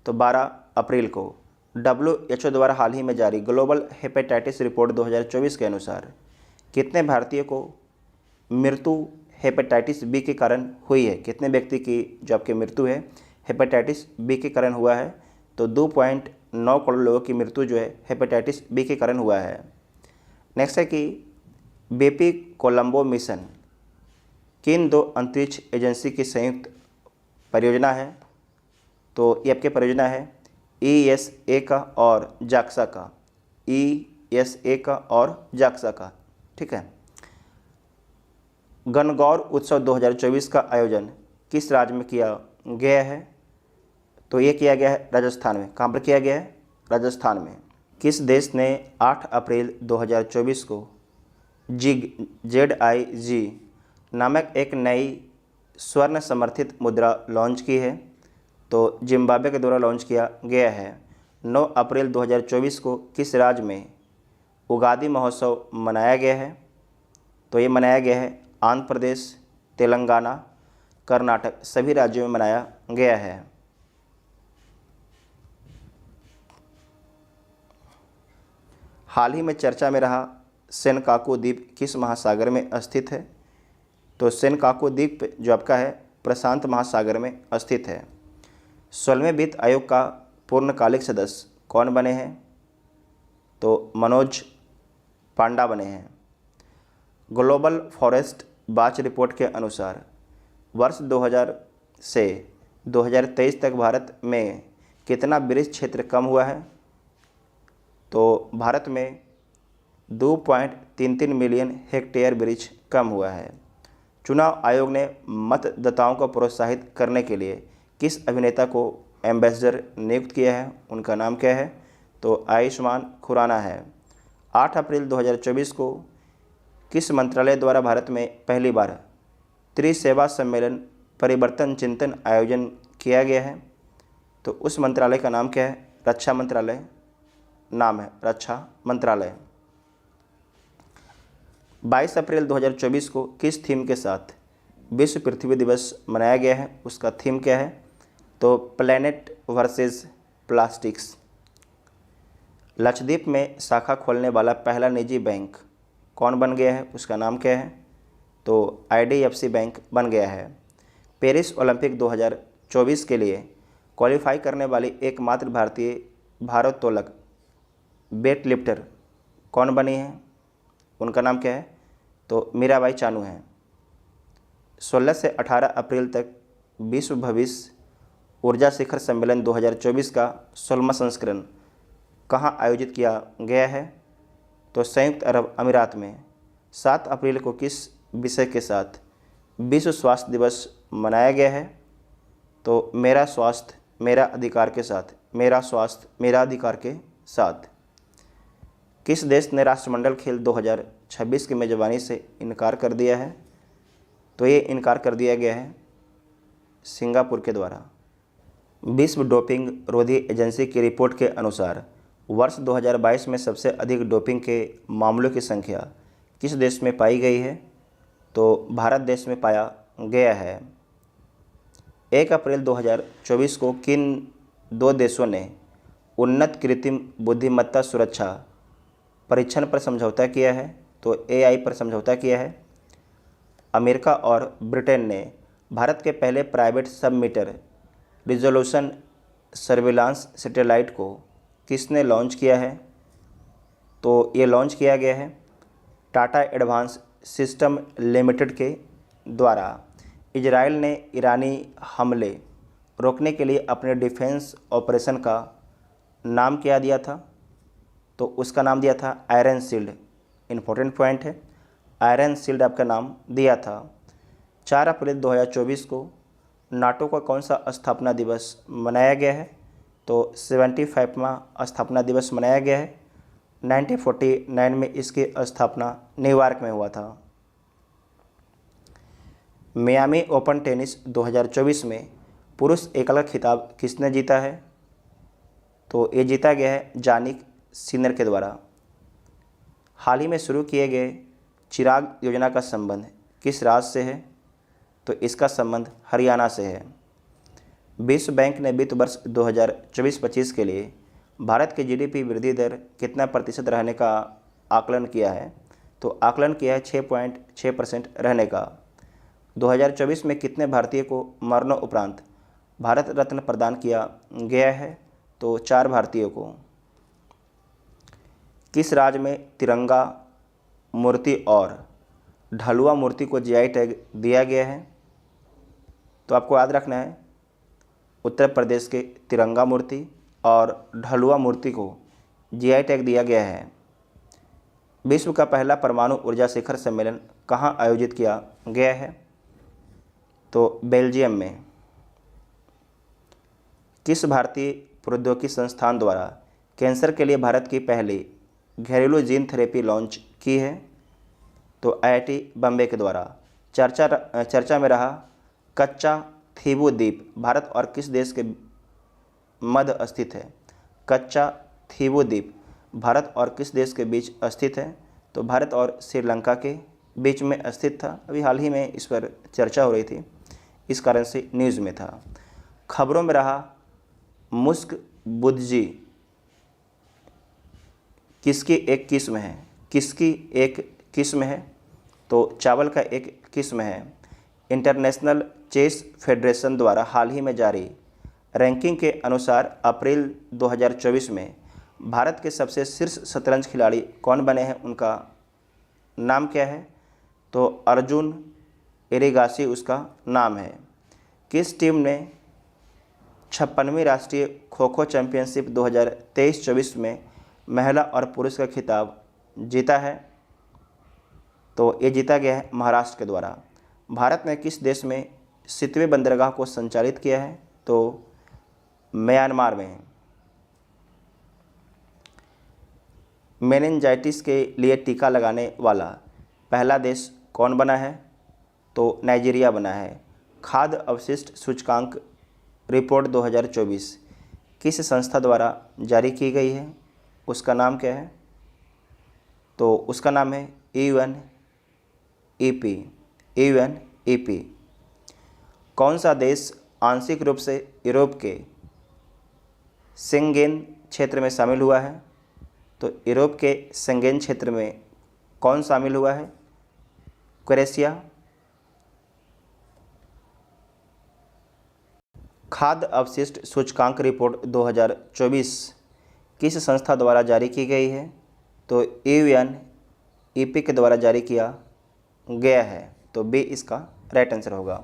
तो 12 अप्रैल को। WHO द्वारा हाल ही में जारी ग्लोबल हेपेटाइटिस रिपोर्ट 2024 के अनुसार कितने भारतीय को मृत्यु हेपेटाइटिस बी के कारण हुई है? कितने व्यक्ति की जो आपकी मृत्यु है हेपेटाइटिस बी के कारण हुआ है? तो 2.9 करोड़ लोगों की मृत्यु जो है हेपेटाइटिस बी के कारण हुआ है। नेक्स्ट है कि बेपी कोलंबो मिशन किन 2 अंतरिक्ष एजेंसी की संयुक्त परियोजना है? तो ये आपकी परियोजना है ESA का और JAXA का। ठीक है। गणगौर उत्सव 2024 का आयोजन किस राज्य में किया गया है? तो ये किया गया है राजस्थान में। कहाँ पर किया गया है? राजस्थान में। किस देश ने 8 अप्रैल 2024 को ZIG नामक एक नई स्वर्ण समर्थित मुद्रा लॉन्च की है? तो जिम्बाब्वे के द्वारा लॉन्च किया गया है। 9 अप्रैल 2024 को किस राज्य में उगादी महोत्सव मनाया गया है? तो ये मनाया गया है आंध्र प्रदेश, तेलंगाना, कर्नाटक सभी राज्यों में मनाया गया है। हाल ही में चर्चा में रहा सेनकाकू द्वीप किस महासागर में स्थित है? तो सेनकाकू द्वीप जो आपका है प्रशांत महासागर में स्थित है। 16वें वित्त आयोग का पूर्णकालिक सदस्य कौन बने हैं? तो मनोज पांडा बने हैं। ग्लोबल फॉरेस्ट वॉच रिपोर्ट के अनुसार वर्ष 2000 से 2023 तक भारत में कितना वृक्ष क्षेत्र कम हुआ है? तो भारत में 2.33 मिलियन हेक्टेयर वृक्ष कम हुआ है। चुनाव आयोग ने मतदाताओं को प्रोत्साहित करने के लिए किस अभिनेता को एम्बेसडर नियुक्त किया है? उनका नाम क्या है? तो आयुष्मान खुराना है। 8 अप्रैल 2024 को किस मंत्रालय द्वारा भारत में पहली बार त्रिसेवा सम्मेलन परिवर्तन चिंतन आयोजन किया गया है? तो उस मंत्रालय का नाम क्या है? रक्षा मंत्रालय नाम है, रक्षा मंत्रालय। 22 अप्रैल 2024 को किस थीम के साथ विश्व पृथ्वी दिवस मनाया गया है? उसका थीम क्या है? तो प्लैनेट वर्सेस प्लास्टिक्स। लक्षद्वीप में शाखा खोलने वाला पहला निजी बैंक कौन बन गया है? उसका नाम क्या है? तो IDFC बैंक बन गया है। पेरिस ओलंपिक 2024 के लिए क्वालिफाई करने वाली एकमात्र भारतीय भारोत्तोलक वेट लिफ्टर कौन बनी है? उनका नाम क्या है? तो मीराबाई चानू हैं। 16 से 18 अप्रैल तक विश्व भविष्य ऊर्जा शिखर सम्मेलन 2024 का 16वां संस्करण कहाँ आयोजित किया गया है? तो संयुक्त अरब अमीरात में। 7 अप्रैल को किस विषय के साथ विश्व स्वास्थ्य दिवस मनाया गया है? तो मेरा स्वास्थ्य मेरा अधिकार के साथ, मेरा स्वास्थ्य मेरा अधिकार के साथ। किस देश ने राष्ट्रमंडल खेल 2026 की मेजबानी से इनकार कर दिया है? तो ये इनकार कर दिया गया है सिंगापुर के द्वारा। विश्व डोपिंग रोधी एजेंसी की रिपोर्ट के अनुसार वर्ष 2022 में सबसे अधिक डोपिंग के मामलों की संख्या किस देश में पाई गई है? तो भारत देश में पाया गया है। 1 अप्रैल 2024 को किन 2 देशों ने उन्नत कृत्रिम बुद्धिमत्ता सुरक्षा परीक्षण पर समझौता किया है? तो AI पर समझौता किया है। अमेरिका और ब्रिटेन ने भारत के पहले प्राइवेट सब मीटर रिजोल्यूशन सर्विलांस सैटेलाइट को किसने लॉन्च किया है? तो ये लॉन्च किया गया है टाटा एडवांस सिस्टम लिमिटेड के द्वारा। इजराइल ने ईरानी हमले रोकने के लिए अपने डिफेंस ऑपरेशन का नाम क्या दिया था? तो उसका नाम दिया था आयरन शील्ड। इम्पोर्टेंट पॉइंट है, आयरन शील्ड आपका नाम दिया था। 4 अप्रैल 2024 को नाटो का कौन सा स्थापना दिवस मनाया गया है? तो 75वां स्थापना दिवस मनाया गया है। 1949 में इसकी स्थापना न्यूयॉर्क में हुआ था। मियामी ओपन टेनिस 2024 में पुरुष एकल खिताब किसने जीता है? तो ये जीता गया है जानिक सिनर के द्वारा। हाल ही में शुरू किए गए चिराग योजना का संबंध किस राज्य से है? तो इसका संबंध हरियाणा से है। विश्व बैंक ने वित्त वर्ष 2024-25 के लिए भारत के GDP वृद्धि दर कितना प्रतिशत रहने का आकलन किया है? तो आकलन किया है 6.6% रहने का। 2024 में कितने भारतीय को मरणोपरांत भारत रत्न प्रदान किया गया है? तो 4 भारतीयों को। किस राज्य में तिरंगा मूर्ति और ढलुआ मूर्ति को GI टैग दिया गया है? तो आपको याद रखना है उत्तर प्रदेश के तिरंगा मूर्ति और ढलुआ मूर्ति को GI टैग दिया गया है। विश्व का पहला परमाणु ऊर्जा शिखर सम्मेलन कहाँ आयोजित किया गया है? तो बेल्जियम में। किस भारतीय प्रौद्योगिकी संस्थान द्वारा कैंसर के लिए भारत की पहली घरेलू जीन थेरेपी लॉन्च की है? तो IIT बम्बे के द्वारा। चर्चा में रहा कच्चा थीवू द्वीप भारत और किस देश के मध्य स्थित है? कच्चा थीवू द्वीप भारत और किस देश के बीच स्थित है? तो भारत और श्रीलंका के बीच में स्थित था। अभी हाल ही में इस पर चर्चा हो रही थी, इस कारण से न्यूज़ में था। खबरों में रहा मुस्क बुद्जी किसकी एक किस्म है? किसकी एक किस्म है? तो चावल का एक किस्म है। इंटरनेशनल चेस फेडरेशन द्वारा हाल ही में जारी रैंकिंग के अनुसार अप्रैल 2024 में भारत के सबसे शीर्ष शतरंज खिलाड़ी कौन बने हैं? उनका नाम क्या है? तो अर्जुन एरिगासी उसका नाम है। किस टीम ने 56वीं राष्ट्रीय खो खो चैंपियनशिप 2023-24 में महिला और पुरुष का खिताब जीता है? तो ये जीता गया है महाराष्ट्र के द्वारा। भारत ने किस देश में सितवे बंदरगाह को संचालित किया है? तो म्यांमार में। मेनिनजाइटिस के लिए टीका लगाने वाला पहला देश कौन बना है? तो नाइजीरिया बना है। खाद्य अवशिष्ट सूचकांक रिपोर्ट 2024 किस संस्था द्वारा जारी की गई है? उसका नाम क्या है? तो उसका नाम है UNEP। कौन सा देश आंशिक रूप से यूरोप के शेंगेन क्षेत्र में शामिल हुआ है? तो यूरोप के शेंगेन क्षेत्र में कौन शामिल हुआ है? क्रोएशिया। खाद्य अवशिष्ट सूचकांक रिपोर्ट 2024 किस संस्था द्वारा जारी की गई है? तो UNEP के द्वारा जारी किया गया है। तो बी इसका राइट आंसर होगा।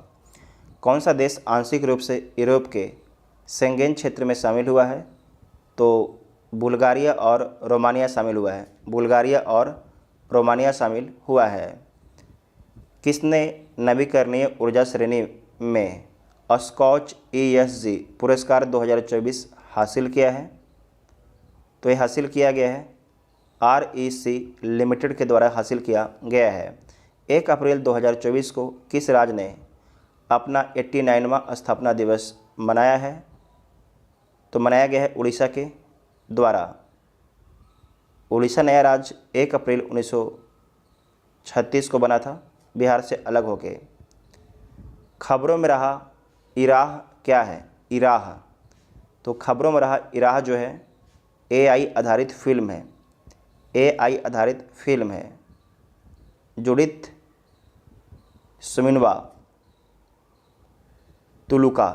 कौन सा देश आंशिक रूप से यूरोप के शेंगेन क्षेत्र में शामिल हुआ है? तो बुल्गारिया और रोमानिया शामिल हुआ है। बुल्गारिया और रोमानिया शामिल हुआ है। किसने नवीकरणीय ऊर्जा श्रेणी में स्कॉच ESG पुरस्कार 2024 हासिल किया है? तो ये हासिल किया गया है REC लिमिटेड के द्वारा हासिल किया गया है। 1 अप्रैल 2024 को किस राज्य ने अपना 89वां स्थापना दिवस मनाया है? तो मनाया गया है उड़ीसा के द्वारा। उड़ीसा नया राज्य 1 अप्रैल 1936 को बना था, बिहार से अलग होके। खबरों में रहा इराह क्या है? इराह, तो खबरों में रहा इराह जो है AI आधारित फिल्म है। AI आधारित फिल्म है। जुडिथ सुमिनवा तुलुका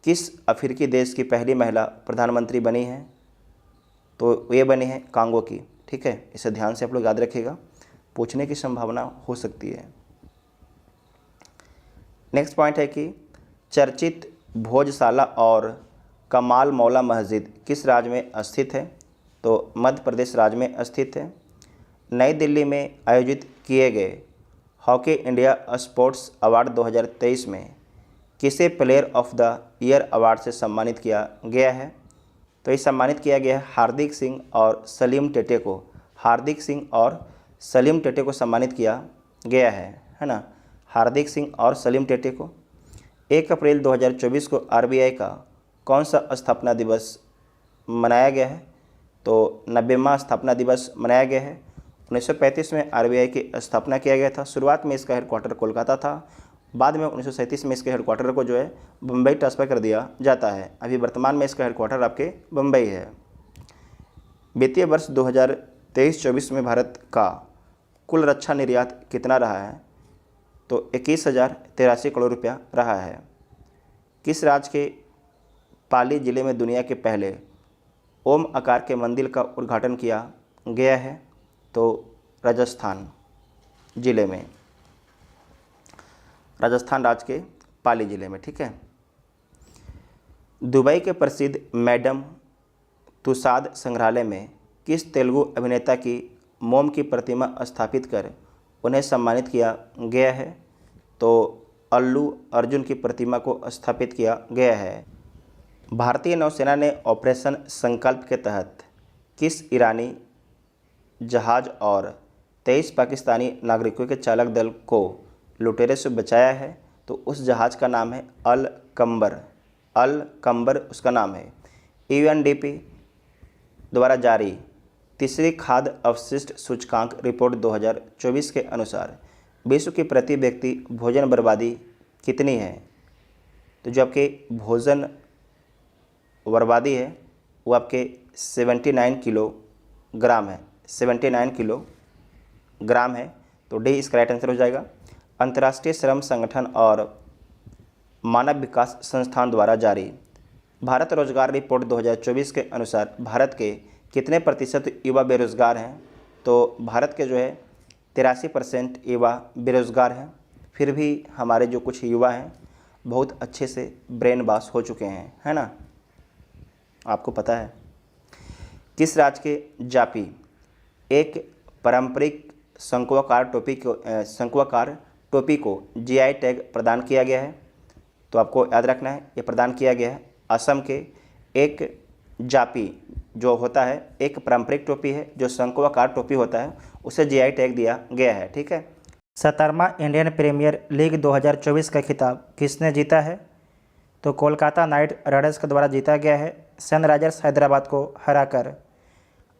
किस अफ्रीकी देश की पहली महिला प्रधानमंत्री बनी है? तो ये बनी है कांगो की। ठीक है, इसे ध्यान से आप लोग याद रखिएगा, पूछने की संभावना हो सकती है। नेक्स्ट पॉइंट है कि चर्चित भोजशाला और कमाल मौला मस्जिद किस राज्य में स्थित है? तो मध्य प्रदेश राज्य में स्थित है। नई दिल्ली में आयोजित किए गए हॉकी इंडिया स्पोर्ट्स अवार्ड 2023 में किसे player of the year award से सम्मानित किया गया है? तो ये सम्मानित किया गया है हार्दिक सिंह और सलीम टेटे को। हार्दिक सिंह और सलीम टेटे को सम्मानित किया गया है ना, हार्दिक सिंह और सलीम टेटे को। 1 अप्रैल 2024 को RBI का कौन सा स्थापना दिवस मनाया गया है? तो 90वां स्थापना दिवस मनाया गया है। 1935 में RBI की स्थापना किया गया था। शुरुआत में इसका हेडक्वार्टर कोलकाता था, बाद में 1937 में इसके हेडक्वार्टर को जो है बम्बई ट्रांसफ़र कर दिया जाता है। अभी वर्तमान में इसका हेडक्वार्टर आपके बम्बई है। वित्तीय वर्ष 2023-24 में भारत का कुल रक्षा निर्यात कितना रहा है? तो 21,083 करोड़ रुपया रहा है। किस राज्य के पाली जिले में दुनिया के पहले ओम आकार के मंदिर का उद्घाटन किया गया है? तो राजस्थान जिले में, राजस्थान राज्य के पाली जिले में। ठीक है। दुबई के प्रसिद्ध मैडम तुसाद संग्रहालय में किस तेलुगु अभिनेता की मोम की प्रतिमा स्थापित कर उन्हें सम्मानित किया गया है? तो अल्लू अर्जुन की प्रतिमा को स्थापित किया गया है। भारतीय नौसेना ने ऑपरेशन संकल्प के तहत किस ईरानी जहाज़ और 23 पाकिस्तानी नागरिकों के चालक दल को लुटेरे से बचाया है? तो उस जहाज़ का नाम है अल कंबर। अल कंबर उसका नाम है। यूएनडीपी द्वारा जारी तीसरी खाद्य अवशिष्ट सूचकांक रिपोर्ट 2024 के अनुसार विश्व की प्रति व्यक्ति भोजन बर्बादी कितनी है? तो जो आपके भोजन बर्बादी है वो आपके 79 किलोग्राम है। 79 किलोग्राम है। तो डी इसका राइट आंसर हो जाएगा। अंतर्राष्ट्रीय श्रम संगठन और मानव विकास संस्थान द्वारा जारी भारत रोजगार रिपोर्ट 2024 के अनुसार भारत के कितने प्रतिशत युवा बेरोजगार हैं? तो भारत के जो है 83% युवा बेरोजगार हैं। फिर भी हमारे जो कुछ युवा हैं बहुत अच्छे से ब्रेन वॉश हो चुके हैं, है ना, आपको पता है। किस राज्य के जापी एक पारंपरिक शंक्वाकार टोपी को जीआई टैग प्रदान किया गया है? तो आपको याद रखना है ये प्रदान किया गया है असम के। एक जापी जो होता है एक पारंपरिक टोपी है, जो शंक्वाकार टोपी होता है उसे जीआई टैग दिया गया है। ठीक है। 17वां इंडियन प्रीमियर लीग 2024 का खिताब किसने जीता है? तो कोलकाता नाइट राइडर्स के द्वारा जीता गया है सनराइजर्स हैदराबाद को हराकर।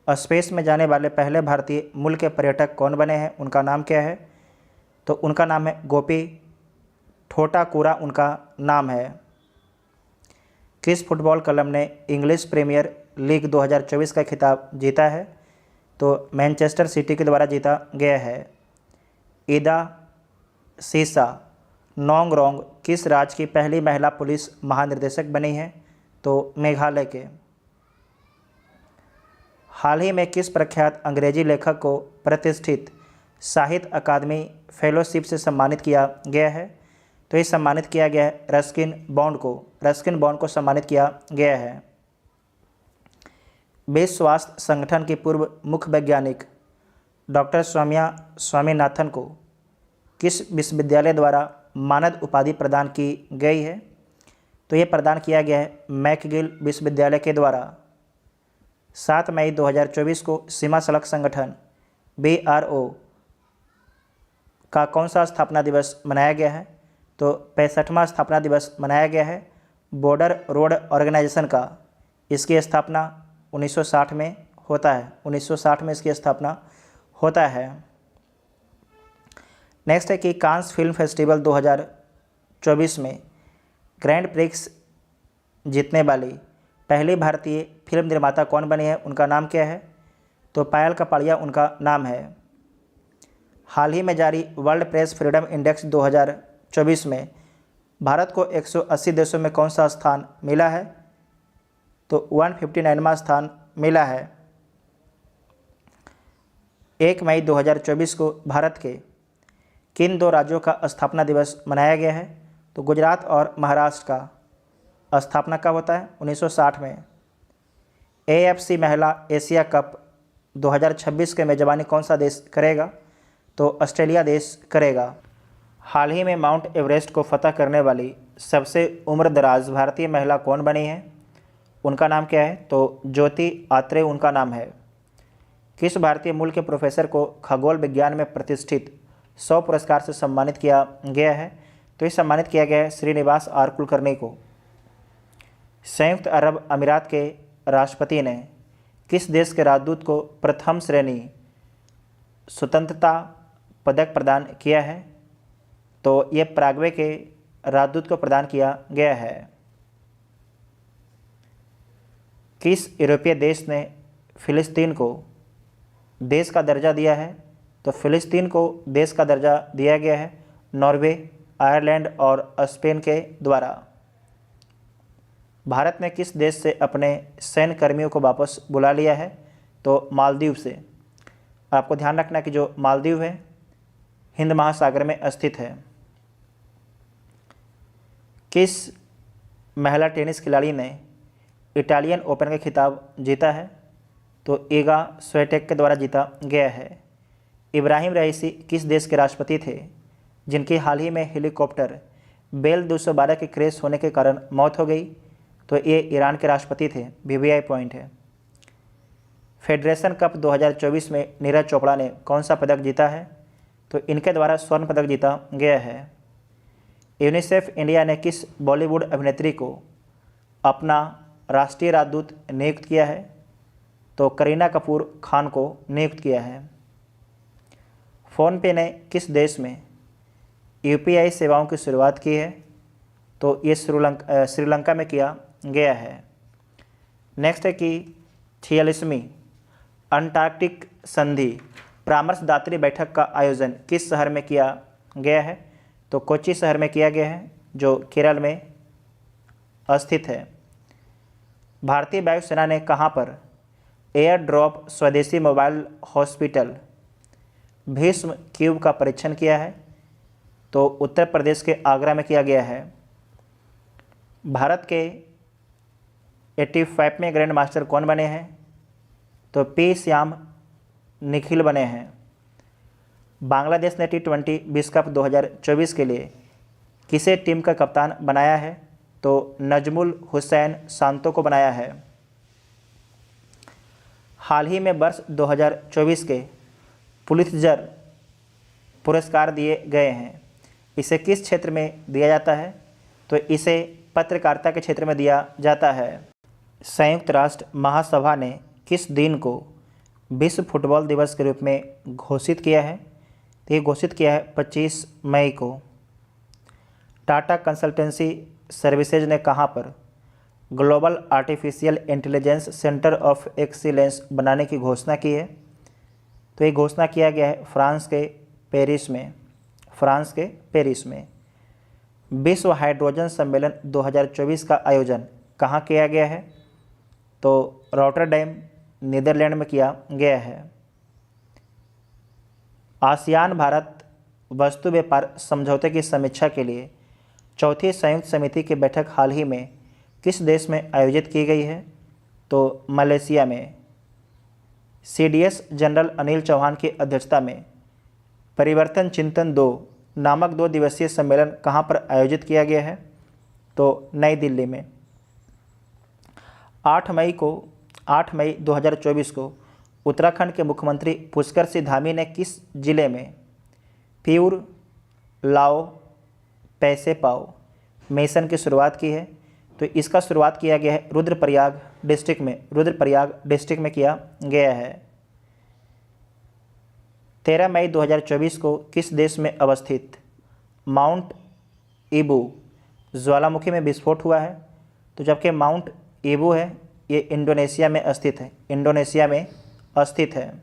स्पेस में जाने वाले पहले भारतीय मूल के पर्यटक कौन बने हैं? उनका नाम क्या है? तो उनका नाम है गोपी ठोटाकुरा उनका नाम है। किस फुटबॉल क्लब ने इंग्लिश प्रीमियर लीग 2024 का खिताब जीता है? तो मैनचेस्टर सिटी के द्वारा जीता गया है। ईदा सीसा नोंगरोंग किस राज्य की पहली महिला पुलिस महानिदेशक बनी है? तो मेघालय के। हाल ही में किस प्रख्यात अंग्रेजी लेखक को प्रतिष्ठित साहित्य अकादमी फेलोशिप से सम्मानित किया गया है? तो ये सम्मानित किया गया है रस्किन बॉन्ड को। रस्किन बॉन्ड को सम्मानित किया गया है। विश्व स्वास्थ्य संगठन की पूर्व मुख्य वैज्ञानिक डॉक्टर सौम्या स्वामीनाथन को किस विश्वविद्यालय द्वारा मानद उपाधि प्रदान की गई है? तो ये प्रदान किया गया है मैकगिल विश्वविद्यालय के द्वारा। 7 मई 2024 को सीमा सड़क संगठन BRO का कौन सा स्थापना दिवस मनाया गया है? तो 65वां स्थापना दिवस मनाया गया है बॉर्डर रोड ऑर्गेनाइजेशन का। इसकी स्थापना 1960 में होता है। 1960 में इसकी स्थापना होता है। नेक्स्ट है कि कांस फिल्म फेस्टिवल 2024 में ग्रैंड प्रिक्स जीतने वाली पहली भारतीय फिल्म निर्माता कौन बनी है? उनका नाम क्या है? तो पायल कपाड़िया उनका नाम है। हाल ही में जारी वर्ल्ड प्रेस फ्रीडम इंडेक्स 2024 में भारत को 180 देशों में कौन सा स्थान मिला है? तो 159वां स्थान मिला है। 1 मई 2024 को भारत के किन दो राज्यों का स्थापना दिवस मनाया गया है? तो गुजरात और महाराष्ट्र का स्थापना कब होता है? 1960 में। AFC महिला एशिया कप 2026 के मेजबानी कौन सा देश करेगा? तो ऑस्ट्रेलिया देश करेगा। हाल ही में माउंट एवरेस्ट को फतह करने वाली सबसे उम्रदराज भारतीय महिला कौन बनी है? उनका नाम क्या है? तो ज्योति आत्रेय उनका नाम है। किस भारतीय मूल के प्रोफेसर को खगोल विज्ञान में प्रतिष्ठित 100 पुरस्कार से सम्मानित किया गया है? तो ये सम्मानित किया गया है श्रीनिवास आर कुलकर्णी को। संयुक्त अरब अमीरात के राष्ट्रपति ने किस देश के राजदूत को प्रथम श्रेणी स्वतंत्रता पदक प्रदान किया है? तो ये पैराग्वे के राजदूत को प्रदान किया गया है। किस यूरोपीय देश ने फिलिस्तीन को देश का दर्जा दिया है? तो फिलिस्तीन को देश का दर्जा दिया गया है नॉर्वे, आयरलैंड और स्पेन के द्वारा। भारत ने किस देश से अपने सैन्य कर्मियों को वापस बुला लिया है? तो मालदीव से। आपको ध्यान रखना कि जो मालदीव है हिंद महासागर में स्थित है। किस महिला टेनिस खिलाड़ी ने इटालियन ओपन का खिताब जीता है? तो ईगा स्विएटेक के द्वारा जीता गया है। इब्राहिम रईसी किस देश के राष्ट्रपति थे जिनकी हाल ही में हेलीकॉप्टर बेल 212 के क्रैश होने के कारण मौत हो गई? तो ये ईरान के राष्ट्रपति थे। VVI पॉइंट है। फेडरेशन कप 2024 में नीरज चोपड़ा ने कौन सा पदक जीता है? तो इनके द्वारा स्वर्ण पदक जीता गया है। यूनिसेफ इंडिया ने किस बॉलीवुड अभिनेत्री को अपना राष्ट्रीय राजदूत नियुक्त किया है? तो करीना कपूर खान को नियुक्त किया है। फ़ोनपे ने किस देश में यूपीआई सेवाओं की शुरुआत की है? तो ये श्रीलंका में किया गया है। नेक्स्ट है कि 46वीं अंटार्कटिक संधि परामर्शदात्री बैठक का आयोजन किस शहर में किया गया है? तो कोच्चि शहर में किया गया है, जो केरल में स्थित है। भारतीय वायुसेना ने कहाँ पर एयर ड्रॉप स्वदेशी मोबाइल हॉस्पिटल भीष्म क्यूब का परीक्षण किया है? तो उत्तर प्रदेश के आगरा में किया गया है। भारत के 85वें ग्रैंड मास्टर कौन बने हैं? तो पी श्याम निखिल बने हैं। बांग्लादेश ने T20 विश्व कप 2024 के लिए किसे टीम का कप्तान बनाया है? तो नजमुल हुसैन शांतो को बनाया है। हाल ही में वर्ष 2024 के पुलित्जर पुरस्कार दिए गए हैं। इसे किस क्षेत्र में दिया जाता है? तो इसे पत्रकारिता के क्षेत्र में दिया जाता है। संयुक्त राष्ट्र महासभा ने किस दिन को विश्व फुटबॉल दिवस के रूप में घोषित किया है? तो ये घोषित किया है 25 मई को। टाटा कंसल्टेंसी सर्विसेज ने कहाँ पर global artificial intelligence centre of excellence बनाने की घोषणा की है? तो ये घोषणा किया गया है फ्रांस के पेरिस में। विश्व हाइड्रोजन सम्मेलन 2024 का आयोजन कहाँ किया गया है? तो रॉटरडैम नीदरलैंड में किया गया है। आसियान भारत वस्तु व्यापार समझौते की समीक्षा के लिए चौथी संयुक्त समिति की बैठक हाल ही में किस देश में आयोजित की गई है? तो मलेशिया में। CDS जनरल अनिल चौहान की अध्यक्षता में परिवर्तन चिंतन 2 नामक 2 दिवसीय सम्मेलन कहाँ पर आयोजित किया गया है? तो नई दिल्ली में। 8 मई 2024 को उत्तराखंड के मुख्यमंत्री पुष्कर सिंह धामी ने किस जिले में प्योर लाओ पैसे पाओ मिशन की शुरुआत की है? तो इसका शुरुआत किया गया है रुद्रप्रयाग डिस्ट्रिक्ट में किया गया है। 13 मई 2024 को किस देश में अवस्थित माउंट ईबू ज्वालामुखी में विस्फोट हुआ है? तो जबकि माउंट ईबू है ये इंडोनेशिया में स्थित है।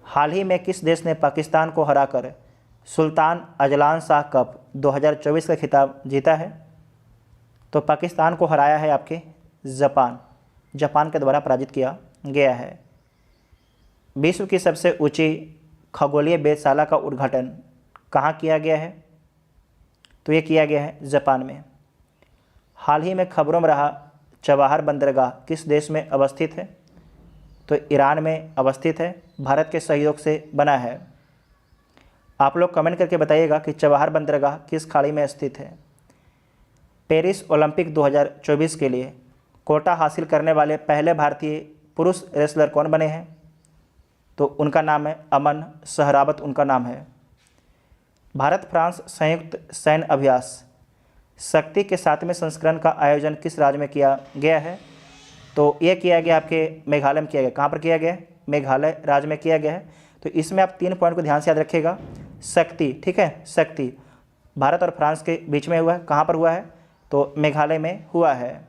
हाल ही में किस देश ने पाकिस्तान को हराकर सुल्तान अजलान शाह कप 2024 का खिताब जीता है? तो पाकिस्तान को हराया है आपके जापान के द्वारा पराजित किया गया है। विश्व की सबसे ऊंची खगोलीय वेधशाला का उद्घाटन कहाँ किया गया है? तो ये किया गया है जापान में। हाल ही में खबरों में रहा चबाहार बंदरगाह किस देश में अवस्थित है? तो ईरान में अवस्थित है, भारत के सहयोग से बना है। आप लोग कमेंट करके बताइएगा कि चबाहार बंदरगाह किस खाड़ी में स्थित है। पेरिस ओलंपिक 2024 के लिए कोटा हासिल करने वाले पहले भारतीय पुरुष रेसलर कौन बने हैं? तो उनका नाम है अमन सहरावत, उनका नाम है। भारत फ्रांस संयुक्त सैन्य अभ्यास शक्ति के 7वें संस्करण का आयोजन किस राज्य में किया गया है? तो यह किया गया आपके मेघालय में किया गया। कहाँ पर किया गया? मेघालय राज्य में किया गया है। तो इसमें आप 3 पॉइंट को ध्यान से याद रखिएगा। शक्ति, ठीक है, शक्ति भारत और फ्रांस के बीच में हुआ है। कहाँ पर हुआ है? तो मेघालय में हुआ है।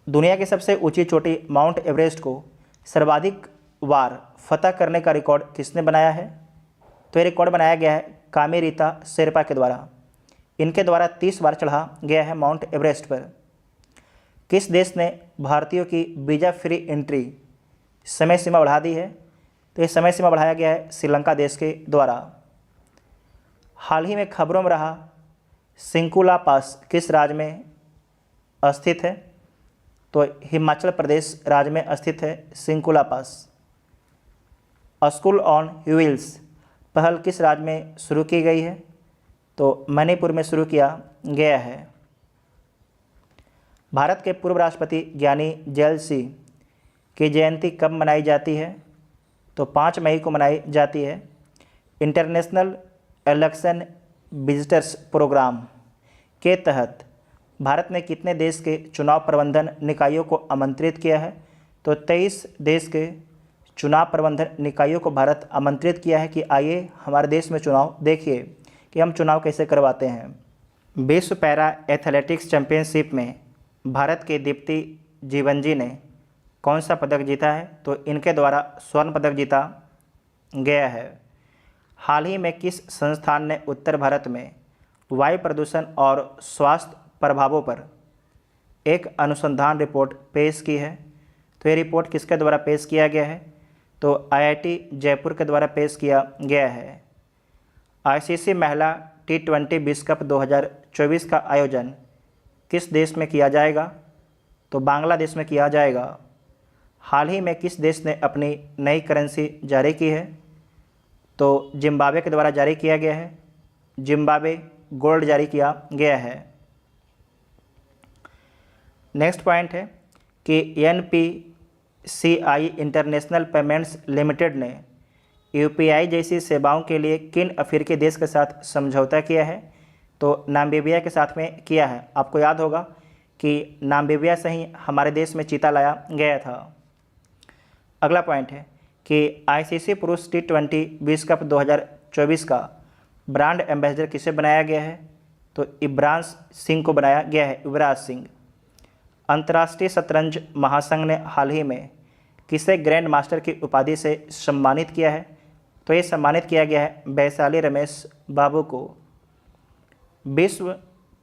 दुनिया की सबसे ऊंची चोटी माउंट एवरेस्ट को सर्वाधिक बार फतह करने का रिकॉर्ड किसने बनाया है? तो ये रिकॉर्ड बनाया गया है कामेरीता शेरपा के द्वारा। इनके द्वारा 30 बार चढ़ा गया है माउंट एवरेस्ट पर। किस देश ने भारतीयों की वीज़ा फ्री एंट्री समय सीमा बढ़ा दी है? तो ये समय सीमा बढ़ाया गया है श्रीलंका देश के द्वारा। हाल ही में खबरों में रहा सिंकुला पास किस राज्य में स्थित है? तो हिमाचल प्रदेश राज्य में स्थित है सिंकुला पास। स्कूल ऑन व्हील्स पहल किस राज्य में शुरू की गई है? तो मणिपुर में शुरू किया गया है। भारत के पूर्व राष्ट्रपति ज्ञानी जैल सिंह की जयंती कब मनाई जाती है? तो 5 मई को मनाई जाती है। इंटरनेशनल इलेक्शन विजिटर्स प्रोग्राम के तहत भारत ने कितने देश के चुनाव प्रबंधन निकायों को आमंत्रित किया है? तो 23 देश के चुनाव प्रबंधन निकायों को भारत आमंत्रित किया है कि आइए हमारे देश में चुनाव देखिए कि हम चुनाव कैसे करवाते हैं। विश्व पैरा एथलेटिक्स चैंपियनशिप में भारत के दीप्ति जीवनजी ने कौन सा पदक जीता है? तो इनके द्वारा स्वर्ण पदक जीता गया है। हाल ही में किस संस्थान ने उत्तर भारत में वायु प्रदूषण और स्वास्थ्य प्रभावों पर एक अनुसंधान रिपोर्ट पेश की है? तो ये रिपोर्ट किसके द्वारा पेश किया गया है? तो आईआईटी जयपुर के द्वारा पेश किया गया है। आईसीसी महिला T20 विश्व कप 2024 का आयोजन किस देश में किया जाएगा? तो बांग्लादेश में किया जाएगा। हाल ही में किस देश ने अपनी नई करेंसी जारी की है? तो जिम्बाब्वे के द्वारा जारी किया गया है। जिम्बाब्वे गोल्ड जारी किया गया है। नेक्स्ट पॉइंट है कि NPCI इंटरनेशनल पेमेंट्स लिमिटेड ने UPI जैसी सेवाओं के लिए किन अफ्रीकी देश के साथ समझौता किया है? तो नामीबिया के साथ में किया है। आपको याद होगा कि नामीबिया से ही हमारे देश में चीता लाया गया था। अगला पॉइंट है कि ICC पुरुष T20 विश्व कप 2024 का ब्रांड एम्बेसडर किसे बनाया गया है? तो युवराज सिंह को बनाया गया है। युवराज सिंह। अंतर्राष्ट्रीय शतरंज महासंघ ने हाल ही में किसे ग्रैंड मास्टर की उपाधि से सम्मानित किया है? तो ये सम्मानित किया गया है वैशाली रमेश बाबू को। विश्व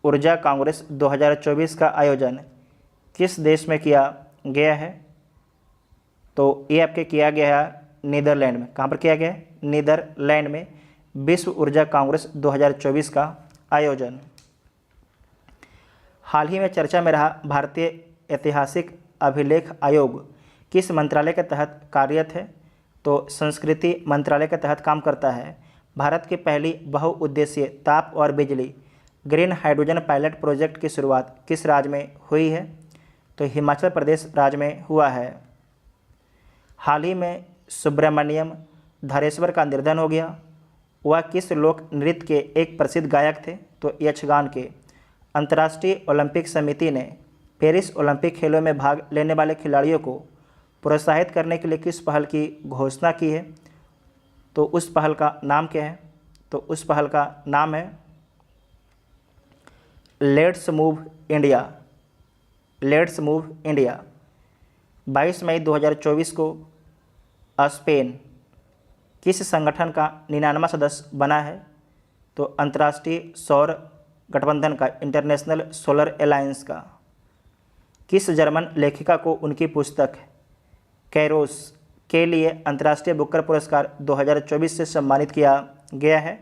ऊर्जा कांग्रेस 2024 का आयोजन किस देश में किया गया है? तो ये आपके किया गया है नीदरलैंड में। कहाँ पर किया गया है? नीदरलैंड में विश्व ऊर्जा कांग्रेस 2024 का आयोजन। हाल ही में चर्चा में रहा भारतीय ऐतिहासिक अभिलेख आयोग किस मंत्रालय के तहत कार्यरत है? तो संस्कृति मंत्रालय के तहत काम करता है। भारत की पहली बहुउद्देशीय ताप और बिजली ग्रीन हाइड्रोजन पायलट प्रोजेक्ट की शुरुआत किस राज्य में हुई है? तो हिमाचल प्रदेश राज्य में हुआ है। हाल ही में सुब्रमण्यम धरेश्वर का निधन हो गया। वह किस लोक नृत्य के एक प्रसिद्ध गायक थे? तो यक्षगान के। अंतर्राष्ट्रीय ओलंपिक समिति ने पेरिस ओलंपिक खेलों में भाग लेने वाले खिलाड़ियों को प्रोत्साहित करने के लिए किस पहल की घोषणा की है? तो उस पहल का नाम क्या है? तो उस पहल का नाम है let's move India. Let's move India. 22 मई 2024 को स्पेन किस संगठन का 99वां सदस्य बना है? तो अंतर्राष्ट्रीय सौर गठबंधन का, इंटरनेशनल सोलर अलायंस का। किस जर्मन लेखिका को उनकी पुस्तक कैरोस के लिए अंतर्राष्ट्रीय बुकर पुरस्कार 2024 से सम्मानित किया गया है?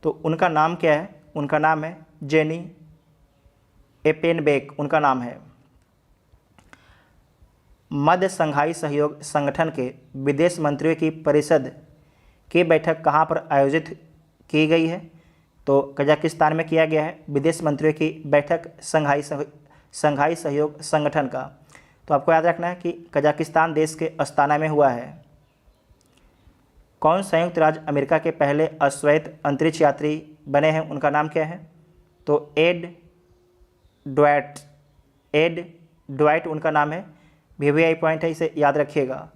तो उनका नाम क्या है? उनका नाम है जेनी एपेनबेक, उनका नाम है। मध्य संघाई सहयोग संगठन के विदेश मंत्रियों की परिषद की बैठक कहाँ पर आयोजित की गई है? तो कजाकिस्तान में किया गया है विदेश मंत्रियों की बैठक संघाई सहयोग संगठन का। तो आपको याद रखना है कि कजाकिस्तान देश के अस्ताना में हुआ है। कौन संयुक्त राज्य अमेरिका के पहले अश्वेत अंतरिक्ष यात्री बने हैं? उनका नाम क्या है? तो एड ड्वाइट उनका नाम है। VVI पॉइंट है, इसे याद रखिएगा।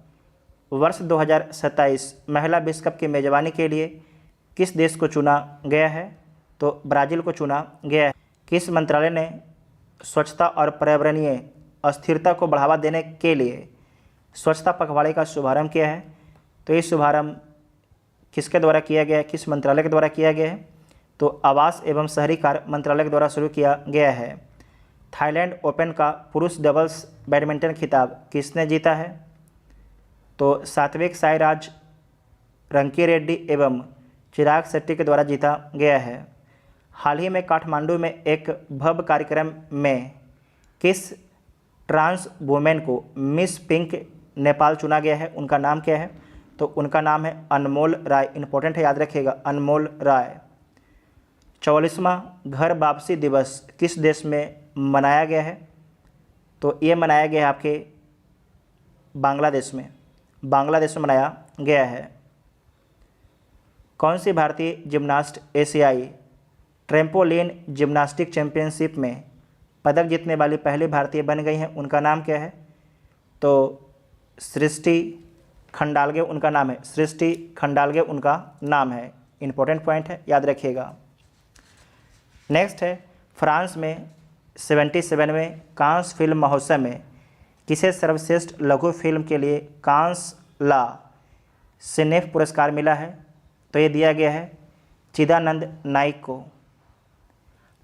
वर्ष 2027 महिला विश्व कप की मेजबानी के लिए किस देश को चुना गया है? तो ब्राज़ील को चुना गया है। किस मंत्रालय ने स्वच्छता और पर्यावरणीय अस्थिरता को बढ़ावा देने के लिए स्वच्छता पखवाड़े का शुभारंभ किया है? तो ये शुभारंभ किसके द्वारा किया गया है? किस मंत्रालय के द्वारा किया गया है? तो आवास एवं शहरी कार्य मंत्रालय के द्वारा शुरू किया गया है। थाईलैंड ओपन का पुरुष डबल्स बैडमिंटन खिताब किसने जीता है? तो सात्विक साईराज रंकीरेड्डी एवं चिराग शेट्टी के द्वारा जीता गया है। हाल ही में काठमांडू में एक भव्य कार्यक्रम में किस ट्रांस वुमेन को मिस पिंक नेपाल चुना गया है? उनका नाम क्या है? तो उनका नाम है अनमोल राय। इंपॉर्टेंट है, याद रखिएगा, अनमोल राय। 44वां घर वापसी दिवस किस देश में मनाया गया है? तो ये मनाया गया है आपके बांग्लादेश में। बांग्लादेश में मनाया गया है। कौन सी भारतीय जिम्नास्ट एशियाई ट्रैम्पोलिन जिम्नास्टिक चैंपियनशिप में पदक जीतने वाली पहली भारतीय बन गई हैं? उनका नाम क्या है? तो सृष्टि खंडालगे उनका नाम है। सृष्टि खंडालगे उनका नाम है। इंपॉर्टेंट पॉइंट है, याद रखिएगा। नेक्स्ट है, फ्रांस में 77वें कांस फिल्म महोत्सव में किसे सर्वश्रेष्ठ लघु फिल्म के लिए कांस ला सिनेफ पुरस्कार मिला है? तो ये दिया गया है चिदानंद नाइक को।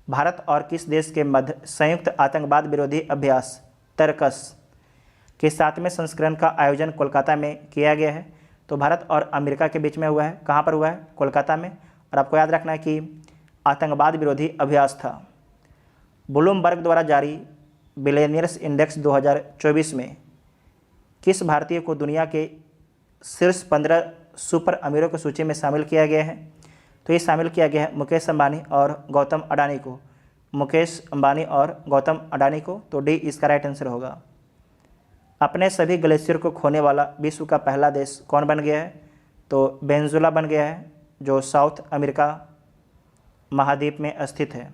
भारत और किस देश के मध्य संयुक्त आतंकवाद विरोधी अभ्यास तरकस के 7वें संस्करण का आयोजन कोलकाता में किया गया है? तो भारत और अमेरिका के बीच में हुआ है। कहाँ पर हुआ है? कोलकाता में। और आपको याद रखना है कि आतंकवाद विरोधी अभ्यास था। ब्लूमबर्ग द्वारा जारी बिलियनियर्स इंडेक्स 2024 में किस भारतीय को दुनिया के शीर्ष 15 सुपर अमीरों की सूची में शामिल किया गया है? तो ये शामिल किया गया है मुकेश अंबानी और गौतम अडानी को। मुकेश अंबानी और गौतम अडानी को। तो डी इसका राइट आंसर होगा। अपने सभी ग्लेशियर को खोने वाला विश्व का पहला देश कौन बन गया है? तो वेनेजुएला बन गया है, जो साउथ अमेरिका महाद्वीप में स्थित है।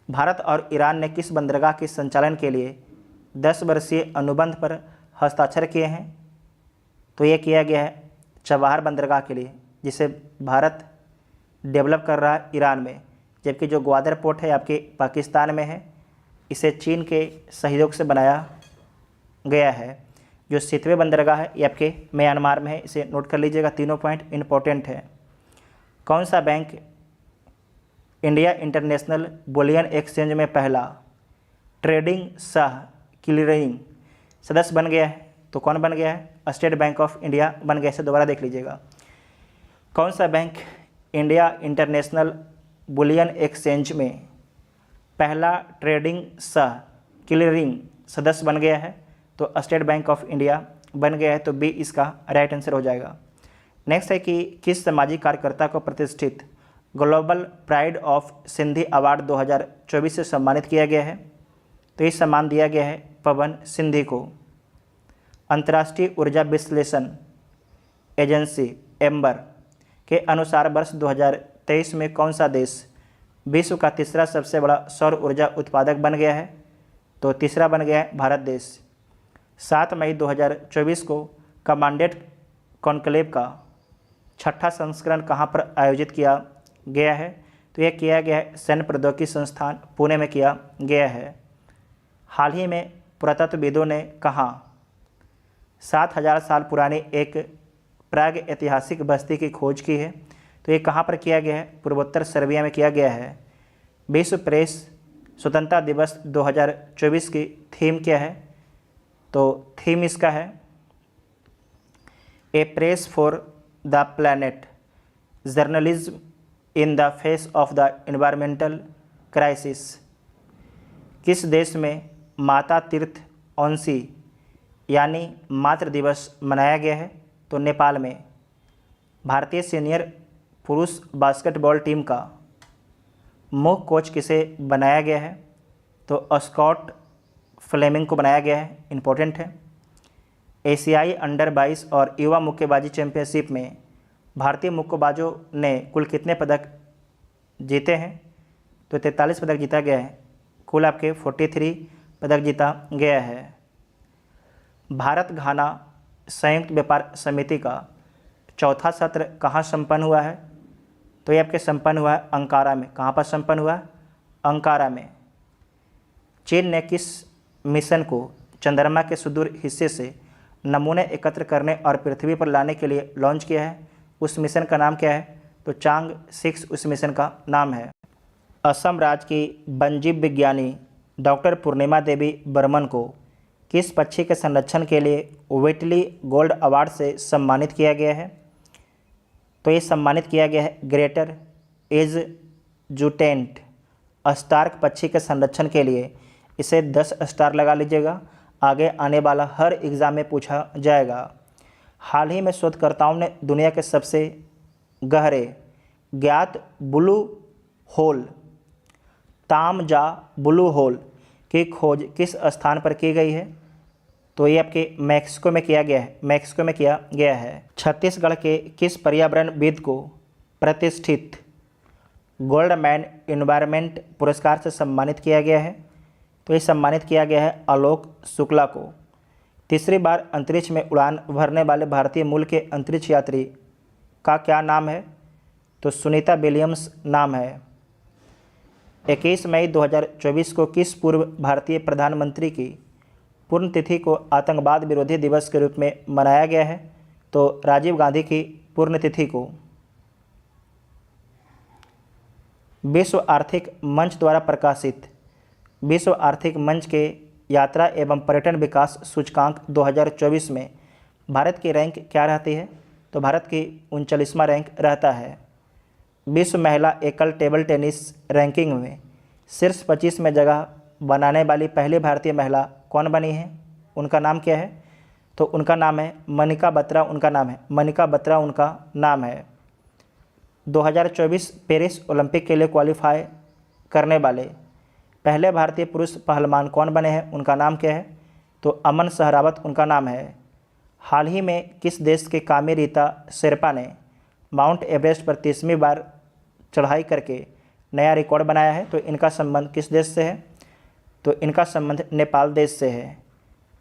भारत और ईरान ने किस बंदरगाह के संचालन के लिए 10 वर्षीय अनुबंध पर हस्ताक्षर किए हैं? तो ये किया गया है चबाहार बंदरगाह के लिए, जिसे भारत डेवलप कर रहा है ईरान में, जबकि जो ग्वादर पोर्ट है आपके पाकिस्तान में है, इसे चीन के सहयोग से बनाया गया है। जो सितवे बंदरगाह है ये आपके म्यांमार में है, इसे नोट कर लीजिएगा। तीनों पॉइंट इंपॉर्टेंट है। कौन सा bank India international bullion exchange में पहला ट्रेडिंग सह क्लियरिंग सदस्य बन गया है? तो कौन बन गया है? स्टेट बैंक ऑफ इंडिया बन गया। इसे दोबारा देख लीजिएगा। कौन सा bank India international bullion exchange में पहला ट्रेडिंग सह क्लियरिंग सदस्य बन गया है? तो स्टेट बैंक ऑफ इंडिया बन गया है। तो बी इसका राइट आंसर हो जाएगा। नेक्स्ट है कि किस सामाजिक कार्यकर्ता को प्रतिष्ठित global pride of Sindhi award 2024 से सम्मानित किया गया है? तो ये सम्मान दिया गया है पवन सिंधी को। अंतर्राष्ट्रीय ऊर्जा विश्लेषण एजेंसी एम्बर के अनुसार वर्ष 2023 में कौन सा देश विश्व का तीसरा सबसे बड़ा सौर ऊर्जा उत्पादक बन गया है? तो तीसरा बन गया है भारत देश। 7 मई 2024 को कमांडेट कॉन्क्लेव का 6ठा संस्करण कहाँ पर आयोजित किया गया है? तो यह किया गया है सैन्य प्रौद्योगिकी संस्थान पुणे में किया गया है। हाल ही में पुरातत्वविदों ने कहाँ 7000 साल पुरानी एक प्राग ऐतिहासिक बस्ती की खोज की है? तो ये कहाँ पर किया गया है? पूर्वोत्तर सर्बिया में किया गया है। विश्व प्रेस स्वतंत्रता दिवस 2024 की थीम क्या है? तो थीम इसका है a press for the planet journalism in the face of the environmental crisis. किस देश में माता तीर्थ औंसी यानी मातृ दिवस मनाया गया है? तो नेपाल में। भारतीय सीनियर पुरुष बास्केटबॉल टीम का मुख्य कोच किसे बनाया गया है? तो स्कॉट फ्लेमिंग को बनाया गया है। इंपॉर्टेंट है। एशियाई अंडर 22 और युवा मुक्केबाजी चैंपियनशिप में भारतीय मुक्केबाजों ने कुल कितने पदक जीते हैं? तो 43 पदक जीता गया है। कुल आपके 43 पदक जीता गया है। भारत घाना संयुक्त व्यापार समिति का चौथा सत्र कहाँ संपन्न हुआ है? तो ये आपके संपन्न हुआ है अंकारा में। कहाँ पर संपन्न हुआ है? अंकारा में। चीन ने किस मिशन को चंद्रमा के सुदूर हिस्से से नमूने एकत्र करने और पृथ्वी पर लाने के लिए लॉन्च किया है? उस मिशन का नाम क्या है? तो चांग 6 उस मिशन का नाम है। असम राज्य की वन्यजीव विज्ञानी डॉक्टर पूर्णिमा देवी बर्मन को किस पक्षी के संरक्षण के लिए व्हिटली गोल्ड अवार्ड से सम्मानित किया गया है? तो ये सम्मानित किया गया है ग्रेटर एजूटेंट स्टार्क पक्षी के संरक्षण के लिए। इसे 10 स्टार लगा लीजिएगा, आगे आने वाला हर एग्ज़ाम में पूछा जाएगा। हाल ही में शोधकर्ताओं ने दुनिया के सबसे गहरे ज्ञात ब्लू होल तामजा ब्लू होल की खोज किस स्थान पर की गई है? तो ये आपके मैक्सिको में किया गया है। छत्तीसगढ़ के किस पर्यावरणविद को प्रतिष्ठित गोल्ड मैन एनवायरनमेंट पुरस्कार से सम्मानित किया गया है? तो ये सम्मानित किया गया है आलोक शुक्ला को। तीसरी बार अंतरिक्ष में उड़ान भरने वाले भारतीय मूल के अंतरिक्ष यात्री का क्या नाम है? तो सुनीता विलियम्स नाम है। 21 मई 2024 को किस पूर्व भारतीय प्रधानमंत्री की पुण्यतिथि को आतंकवाद विरोधी दिवस के रूप में मनाया गया है? तो राजीव गांधी की पुण्यतिथि को। विश्व आर्थिक मंच द्वारा प्रकाशित विश्व आर्थिक मंच के यात्रा एवं पर्यटन विकास सूचकांक 2024 में भारत की रैंक क्या रहती है? तो भारत की 39वां रैंक रहता है। विश्व महिला एकल टेबल टेनिस रैंकिंग में शीर्ष 25 में जगह बनाने वाली पहली भारतीय महिला कौन बनी है? उनका नाम क्या है? तो उनका नाम है मनिका बत्रा। मनिका बत्रा उनका नाम है। 2024 पेरिस ओलंपिक के लिए क्वालिफाई करने वाले पहले भारतीय पुरुष पहलवान कौन बने हैं? उनका नाम क्या है? तो अमन सहरावत उनका नाम है। हाल ही में किस देश के कामी रीता शेरपा ने माउंट एवरेस्ट पर 30वीं बार चढ़ाई करके नया रिकॉर्ड बनाया है? तो इनका संबंध किस देश से है? तो इनका संबंध नेपाल देश से है।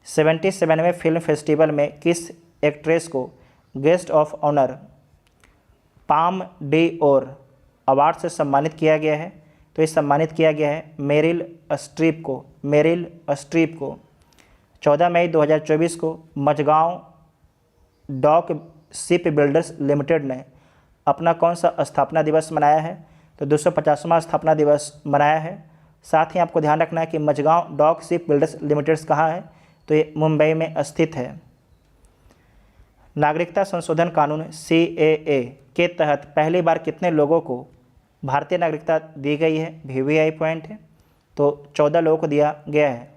77वें फिल्म फेस्टिवल में किस एक्ट्रेस को guest of honour Palme d'Or award से सम्मानित किया गया है? तो ये सम्मानित किया गया है मेरिल स्ट्रीप को। 14 मई 2024 को Mazagon dock shipbuilders limited ने अपना कौन सा स्थापना दिवस मनाया है? तो 250वां स्थापना दिवस मनाया है। साथ ही आपको ध्यान रखना है कि Mazagon dock shipbuilders limited कहाँ है? तो ये मुंबई में स्थित है। नागरिकता संशोधन कानून CAA के तहत पहली बार कितने लोगों को भारतीय नागरिकता दी गई है? VVI पॉइंट है। तो 14 लोगों को दिया गया है।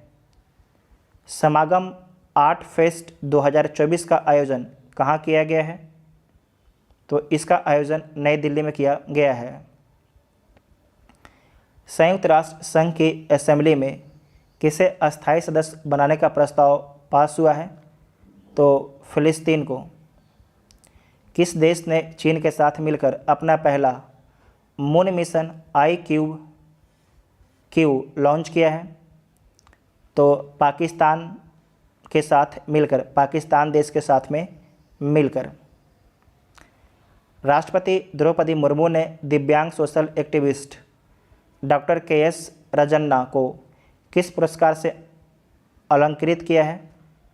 समागम आर्ट फेस्ट 2024 का आयोजन कहाँ किया गया है? तो इसका आयोजन नई दिल्ली में किया गया है। संयुक्त राष्ट्र संघ की असेंबली में किसे अस्थायी सदस्य बनाने का प्रस्ताव पास हुआ है? तो फिलिस्तीन को। किस देश ने चीन के साथ मिलकर अपना पहला मून मिशन IQ लॉन्च किया है? तो पाकिस्तान देश के साथ में मिलकर। राष्ट्रपति द्रौपदी मुर्मू ने दिव्यांग social activist doctor KS Rajanna को किस पुरस्कार से अलंकृत किया है?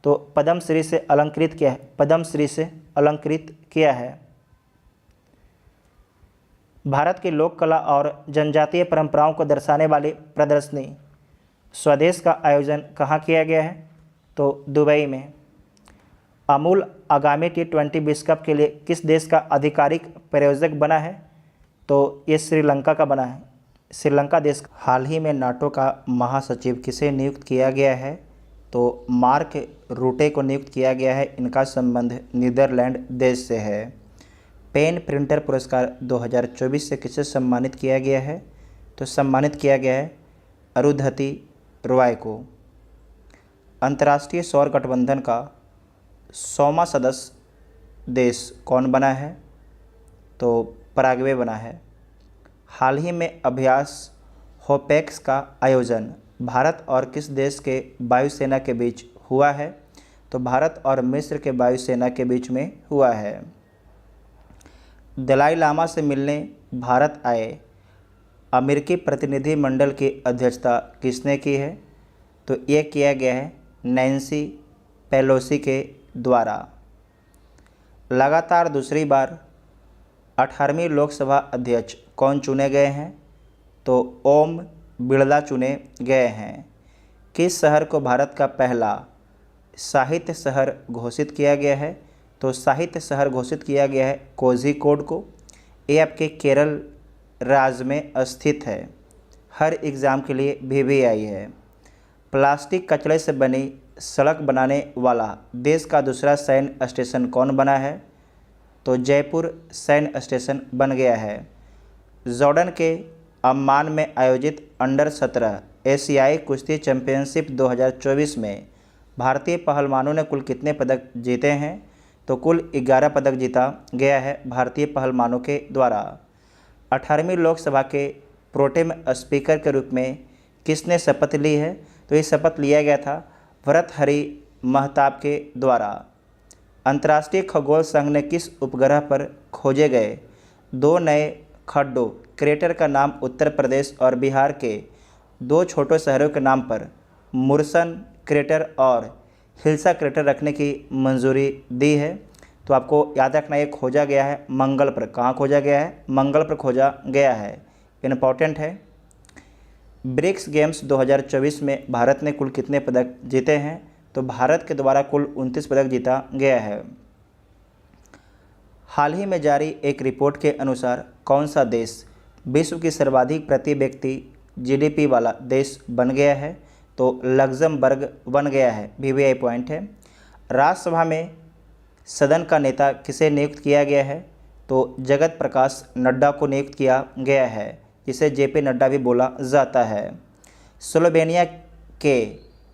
तो पद्मश्री से अलंकृत किया है। भारत की लोक कला और जनजातीय परंपराओं को दर्शाने वाली प्रदर्शनी स्वदेश का आयोजन कहाँ किया गया है? तो दुबई में। अमूल आगामी T20 विश्व कप के लिए किस देश का आधिकारिक प्रायोजक बना है? तो ये श्रीलंका का बना है। श्रीलंका देश। हाल ही में नाटो का महासचिव किसे नियुक्त किया गया है? तो मार्क रूटे को नियुक्त किया गया है। इनका संबंध नीदरलैंड देश से है। पेन प्रिंटर पुरस्कार 2024 से किसे सम्मानित किया गया है? तो सम्मानित किया गया है अरुंधति रॉय को। अंतर्राष्ट्रीय सौर गठबंधन का 100वां सदस्य देश कौन बना है? तो पराग्वे बना है। हाल ही में अभ्यास होपेक्स का आयोजन भारत और किस देश के वायुसेना के बीच हुआ है? तो भारत और मिस्र के वायुसेना के बीच में हुआ है। दलाई लामा से मिलने भारत आए अमेरिकी प्रतिनिधि मंडल की अध्यक्षता किसने की है? तो ये किया गया है नैन्सी पेलोसी के द्वारा। लगातार दूसरी बार 18वीं लोकसभा अध्यक्ष कौन चुने गए हैं? तो ओम बिड़ला चुने गए हैं। किस शहर को भारत का पहला साहित्य शहर घोषित किया गया है? तो साहित्य शहर घोषित किया गया है कोझिकोड को। ये आपके केरल राज्य में स्थित है। हर एग्ज़ाम के लिए VVI है। प्लास्टिक कचरे से बनी सड़क बनाने वाला देश का दूसरा सैन्य स्टेशन कौन बना है? तो जयपुर सैन्य स्टेशन बन गया है। जॉर्डन के अम्मान में आयोजित अंडर 17 एशियाई कुश्ती चैंपियनशिप 2024 में भारतीय पहलवानों ने कुल कितने पदक जीते हैं? तो कुल 11 पदक जीता गया है भारतीय पहलवानों के द्वारा। 18वीं लोकसभा के प्रोटेम स्पीकर के रूप में किसने शपथ ली है? तो ये शपथ लिया गया था भर्तृहरि महताब के द्वारा। अंतर्राष्ट्रीय खगोल संघ ने किस उपग्रह पर खोजे गए 2 नए खड्डों क्रेटर का नाम उत्तर प्रदेश और बिहार के 2 छोटे शहरों के नाम पर मुर्सन क्रेटर और हिल्सा क्रेटर रखने की मंजूरी दी है? तो आपको याद रखना, ये खोजा गया है मंगल पर। कहाँ खोजा गया है? मंगल पर खोजा गया है, इम्पॉर्टेंट है। ब्रिक्स गेम्स 2024 में भारत ने कुल कितने पदक जीते हैं? तो भारत के द्वारा कुल 29 पदक जीता गया है। हाल ही में जारी एक रिपोर्ट के अनुसार कौन सा देश विश्व की सर्वाधिक प्रति व्यक्ति जीडीपी वाला देश बन गया है? तो लग्जमबर्ग बन गया है, वीवीआई पॉइंट है। राज्यसभा में सदन का नेता किसे नियुक्त किया गया है? तो जगत प्रकाश नड्डा को नियुक्त किया गया है, जिसे जेपी नड्डा भी बोला जाता है। स्लोवेनिया के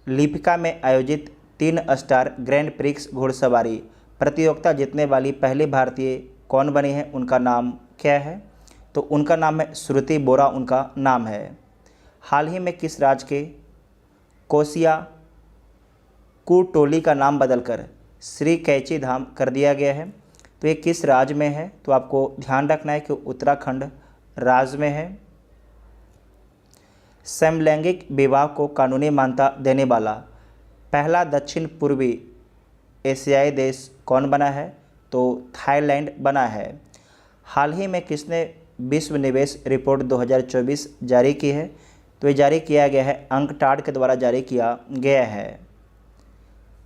लिपिका में आयोजित 3 स्टार ग्रैंड प्रिक्स घुड़सवारी प्रतियोगिता जीतने वाली पहली भारतीय कौन बनी है? उनका नाम क्या है? तो उनका नाम है श्रुति बोरा, उनका नाम है। हाल ही में किस राज्य के कोसिया कुटोली का नाम बदलकर श्री कैची धाम कर दिया गया है? तो ये किस राज्य में है? तो आपको ध्यान रखना है कि उत्तराखंड राज्य में है। समलैंगिक विवाह को कानूनी मान्यता देने वाला पहला दक्षिण पूर्वी एशियाई देश कौन बना है? तो थाईलैंड बना है। हाल ही में किसने विश्व निवेश रिपोर्ट 2024 जारी की है? तो ये जारी किया गया है अंकटाड के द्वारा जारी किया गया है।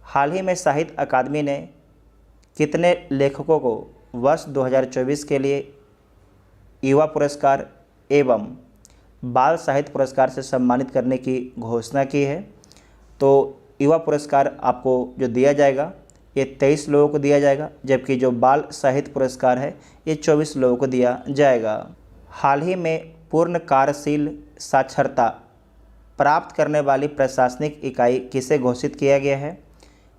हाल ही में साहित्य अकादमी ने कितने लेखकों को वर्ष 2024 के लिए युवा पुरस्कार एवं बाल साहित्य पुरस्कार से सम्मानित करने की घोषणा की है? तो युवा पुरस्कार आपको जो दिया जाएगा ये 23 लोगों को दिया जाएगा, जबकि जो बाल साहित्य पुरस्कार है ये 24 लोगों को दिया जाएगा। हाल ही में पूर्ण कार्यशील साक्षरता प्राप्त करने वाली प्रशासनिक इकाई किसे घोषित किया गया है?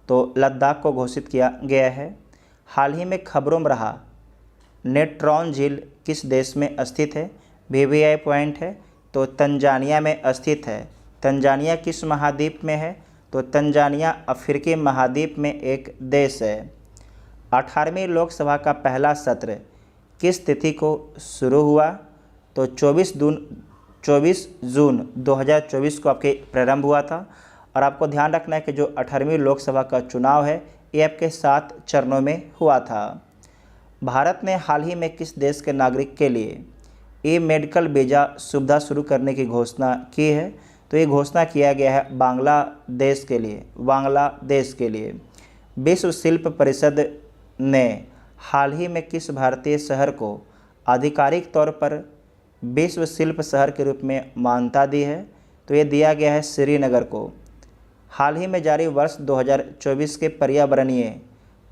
तो लद्दाख को घोषित किया गया है। हाल ही में खबरों में रहा नेट्रॉन झील किस देश में स्थित है? वीवीआई पॉइंट है। तो तंजानिया में स्थित है। तंजानिया किस महाद्वीप में है? तो तंजानिया अफ्रीकी महाद्वीप में एक देश है। 18वीं लोकसभा का पहला सत्र किस तिथि को शुरू हुआ? तो 24 जून 2024 को आपके प्रारंभ हुआ था। और आपको ध्यान रखना है कि जो 18वीं लोकसभा का चुनाव है ये आपके 7 चरणों में हुआ था। भारत ने हाल ही में किस देश के नागरिक के लिए ई मेडिकल वीज़ा सुविधा शुरू करने की घोषणा की है? तो ये घोषणा किया गया है बांग्लादेश के लिए। बांग्लादेश के लिए विश्व शिल्प परिषद ने हाल ही में किस भारतीय शहर को आधिकारिक तौर पर विश्व शिल्प शहर के रूप में मान्यता दी है? तो ये दिया गया है श्रीनगर को। हाल ही में जारी वर्ष 2024 के पर्यावरणीय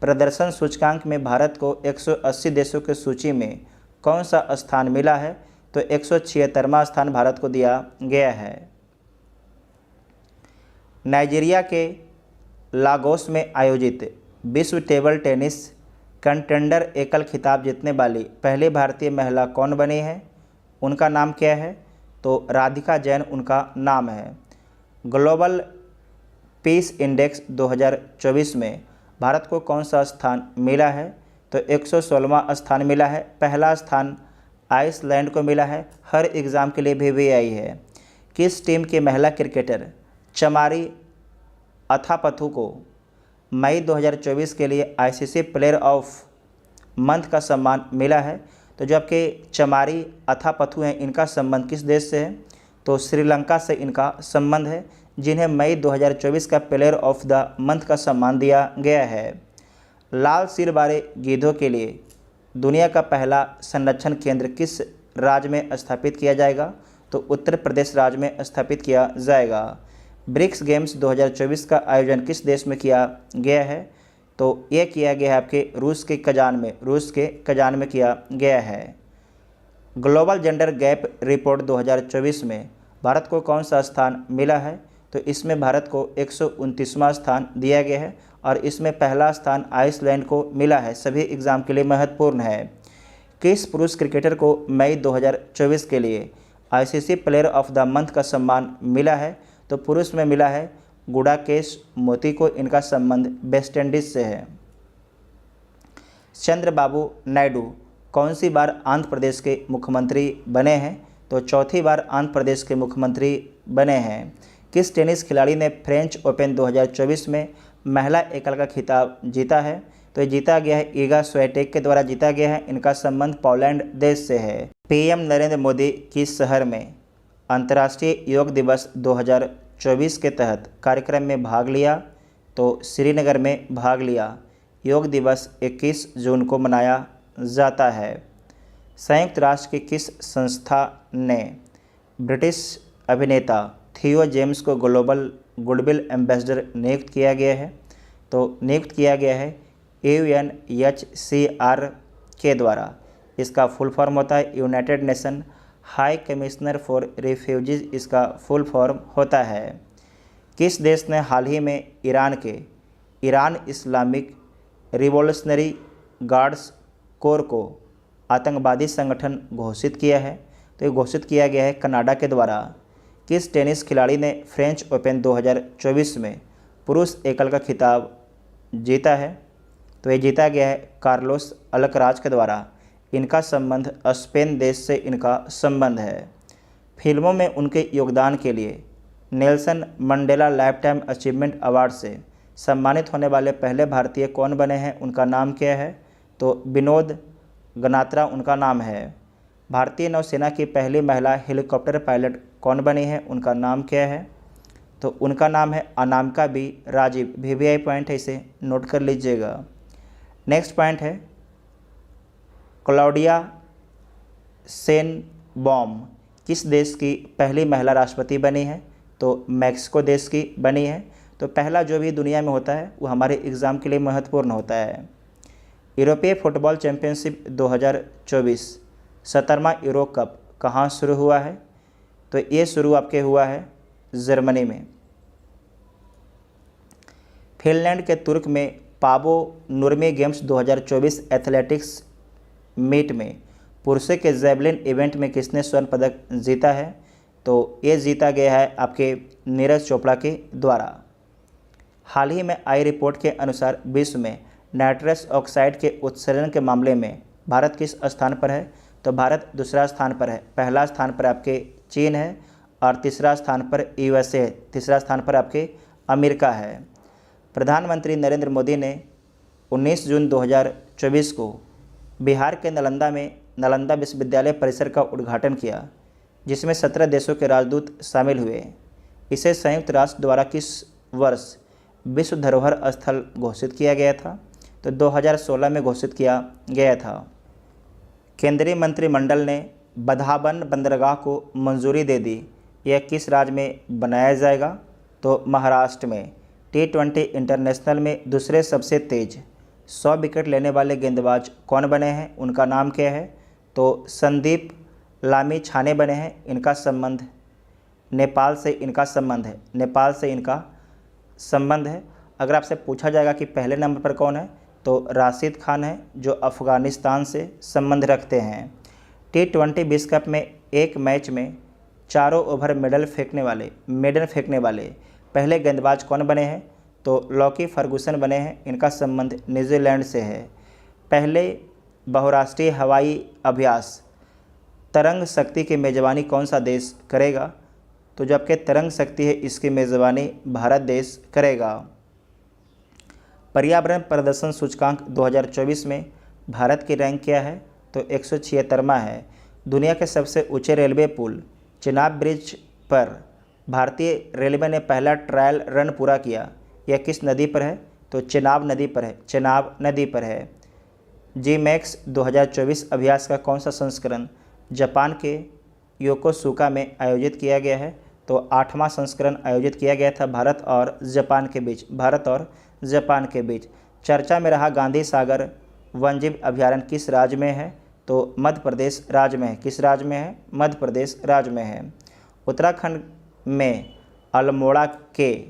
प्रदर्शन सूचकांक में भारत को 180 देशों की सूची में कौन सा स्थान मिला है? तो 176वां स्थान भारत को दिया गया है। नाइजीरिया के लागोस में आयोजित विश्व टेबल टेनिस कंटेंडर एकल खिताब जीतने वाली पहली भारतीय महिला कौन बनी है? उनका नाम क्या है? तो राधिका जैन उनका नाम है। ग्लोबल पीस इंडेक्स 2024 में भारत को कौन सा स्थान मिला है? तो 116वां स्थान मिला है। पहला स्थान आइसलैंड को मिला है। हर एग्ज़ाम के लिए वीवीआई है। किस टीम की महिला क्रिकेटर चमारी अथापथु को मई 2024 के लिए आईसीसी प्लेयर ऑफ मंथ का सम्मान मिला है? तो जो आपके चमारी अथापथु हैं इनका संबंध किस देश से है? तो श्रीलंका से इनका संबंध है, जिन्हें मई 2024 का प्लेयर ऑफ द मंथ का सम्मान दिया गया है। लाल सिर वाले गीधों के लिए दुनिया का पहला संरक्षण केंद्र किस राज्य में स्थापित किया जाएगा? तो उत्तर प्रदेश राज्य में स्थापित किया जाएगा। ब्रिक्स गेम्स 2024 का आयोजन किस देश में किया गया है? तो ये किया गया है आपके रूस के कजान में किया गया है। ग्लोबल जेंडर गैप रिपोर्ट 2024 में भारत को कौन सा स्थान मिला है? तो इसमें भारत को 129वां स्थान दिया गया है और इसमें पहला स्थान आइसलैंड को मिला है। सभी एग्ज़ाम के लिए महत्वपूर्ण है। किस पुरुष क्रिकेटर को मई 2024 के लिए ICC player of the month का सम्मान मिला है? तो पुरुष में मिला है गुडाकेश मोती को। इनका संबंध वेस्ट इंडीज से है। चंद्रबाबू नायडू कौन सी बार आंध्र प्रदेश के मुख्यमंत्री बने हैं? तो चौथी बार आंध्र प्रदेश के मुख्यमंत्री बने हैं। किस टेनिस खिलाड़ी ने फ्रेंच ओपन 2024 में महिला एकल का खिताब जीता है? तो ये जीता गया है ईगा स्विएटेक के द्वारा जीता गया है। इनका संबंध पोलैंड देश से है। पीएम नरेंद्र मोदी किस शहर में अंतर्राष्ट्रीय योग दिवस 2024 के तहत कार्यक्रम में भाग लिया? तो श्रीनगर में भाग लिया। योग दिवस 21 जून को मनाया जाता है। संयुक्त राष्ट्र की किस संस्था ने ब्रिटिश अभिनेता थियो जेम्स को ग्लोबल गुडविल एम्बेसडर नियुक्त किया गया है? तो नियुक्त किया गया है UNHCR के द्वारा। इसका फुल फॉर्म होता है United nation high commissioner for refugees, इसका फुल फॉर्म होता है। किस देश ने हाल ही में Iran Islamic revolutionary guards core को आतंकवादी संगठन घोषित किया है? तो ये घोषित किया गया है कनाडा के द्वारा। किस टेनिस खिलाड़ी ने फ्रेंच ओपन 2024 में पुरुष एकल का खिताब जीता है? तो ये जीता गया है कार्लोस अल्कराज के द्वारा। इनका संबंध स्पेन देश से इनका संबंध है। फिल्मों में उनके योगदान के लिए Nelson Mandela life time achievement award से सम्मानित होने वाले पहले भारतीय कौन बने हैं? उनका नाम क्या है? तो विनोद गनात्रा उनका नाम है। भारतीय नौसेना की पहली महिला हेलीकॉप्टर पायलट कौन बनी है? उनका नाम क्या है? तो उनका नाम है Anamika B Rajeev. VVI point है, इसे नोट कर लीजिएगा। नेक्स्ट पॉइंट है क्लाउडिया शेनबॉम किस देश की पहली महिला राष्ट्रपति बनी है? तो मैक्सिको देश की बनी है। तो पहला जो भी दुनिया में होता है वो हमारे एग्ज़ाम के लिए महत्वपूर्ण होता है। यूरोपीय फुटबॉल चैंपियनशिप 2024 17वां यूरो कप कहाँ शुरू हुआ है? तो ये शुरू आपके हुआ है जर्मनी में। फिनलैंड के तुर्क में पावो नुर्मी गेम्स 2024 एथलेटिक्स मीट में पुरुषों के जैवलिन इवेंट में किसने स्वर्ण पदक जीता है? तो ये जीता गया है आपके नीरज चोपड़ा के द्वारा। हाल ही में आई रिपोर्ट के अनुसार विश्व में नाइट्रस ऑक्साइड के उत्सर्जन के मामले में भारत किस स्थान पर है? तो भारत दूसरा स्थान पर है। पहला स्थान पर आपके चीन है और तीसरा स्थान पर USA, तीसरा स्थान पर आपके अमेरिका है। प्रधानमंत्री नरेंद्र मोदी ने 19 जून 2024 को बिहार के नालंदा में नालंदा विश्वविद्यालय परिसर का उद्घाटन किया, जिसमें 17 देशों के राजदूत शामिल हुए। इसे संयुक्त राष्ट्र द्वारा किस वर्ष विश्व धरोहर स्थल घोषित किया गया था? तो 2016 में घोषित किया गया था। केंद्रीय मंत्रिमंडल ने बधावन बंदरगाह को मंजूरी दे दी। यह किस राज्य में बनाया जाएगा? तो महाराष्ट्र में। T20 इंटरनेशनल में दूसरे सबसे तेज 100 विकेट लेने वाले गेंदबाज कौन बने हैं? उनका नाम क्या है? तो संदीप लामिछाने बने हैं। इनका संबंध नेपाल से इनका संबंध है। नेपाल से इनका संबंध है। अगर आपसे पूछा जाएगा कि पहले नंबर पर कौन है, तो राशिद खान है, जो अफ़गानिस्तान से संबंध रखते हैं। T20 विश्व कप में एक मैच में चारों ओवर मेडल फेंकने वाले पहले गेंदबाज कौन बने हैं? तो लॉकी फर्गूसन बने हैं। इनका संबंध न्यूजीलैंड से है। पहले बहुराष्ट्रीय हवाई अभ्यास तरंग शक्ति की मेज़बानी कौन सा देश करेगा? तो जो आपके तरंग शक्ति है इसकी मेज़बानी भारत देश करेगा। पर्यावरण प्रदर्शन सूचकांक 2024 में भारत की रैंक क्या है? तो 176वां है। दुनिया के सबसे ऊंचे रेलवे पुल चेनाब ब्रिज पर भारतीय रेलवे ने पहला ट्रायल रन पूरा किया। यह किस नदी पर है? तो चेनाब नदी पर है। GMAX 2024 अभ्यास का कौन सा संस्करण जापान के योकोसुका में आयोजित किया गया है? तो 8वां संस्करण आयोजित किया गया था भारत और जापान के बीच। चर्चा में रहा गांधी सागर वन्यजीव अभयारण्य किस राज्य में है? तो मध्य प्रदेश राज्य में है। किस राज्य में है? मध्य प्रदेश राज्य में है। उत्तराखंड में अल्मोड़ा के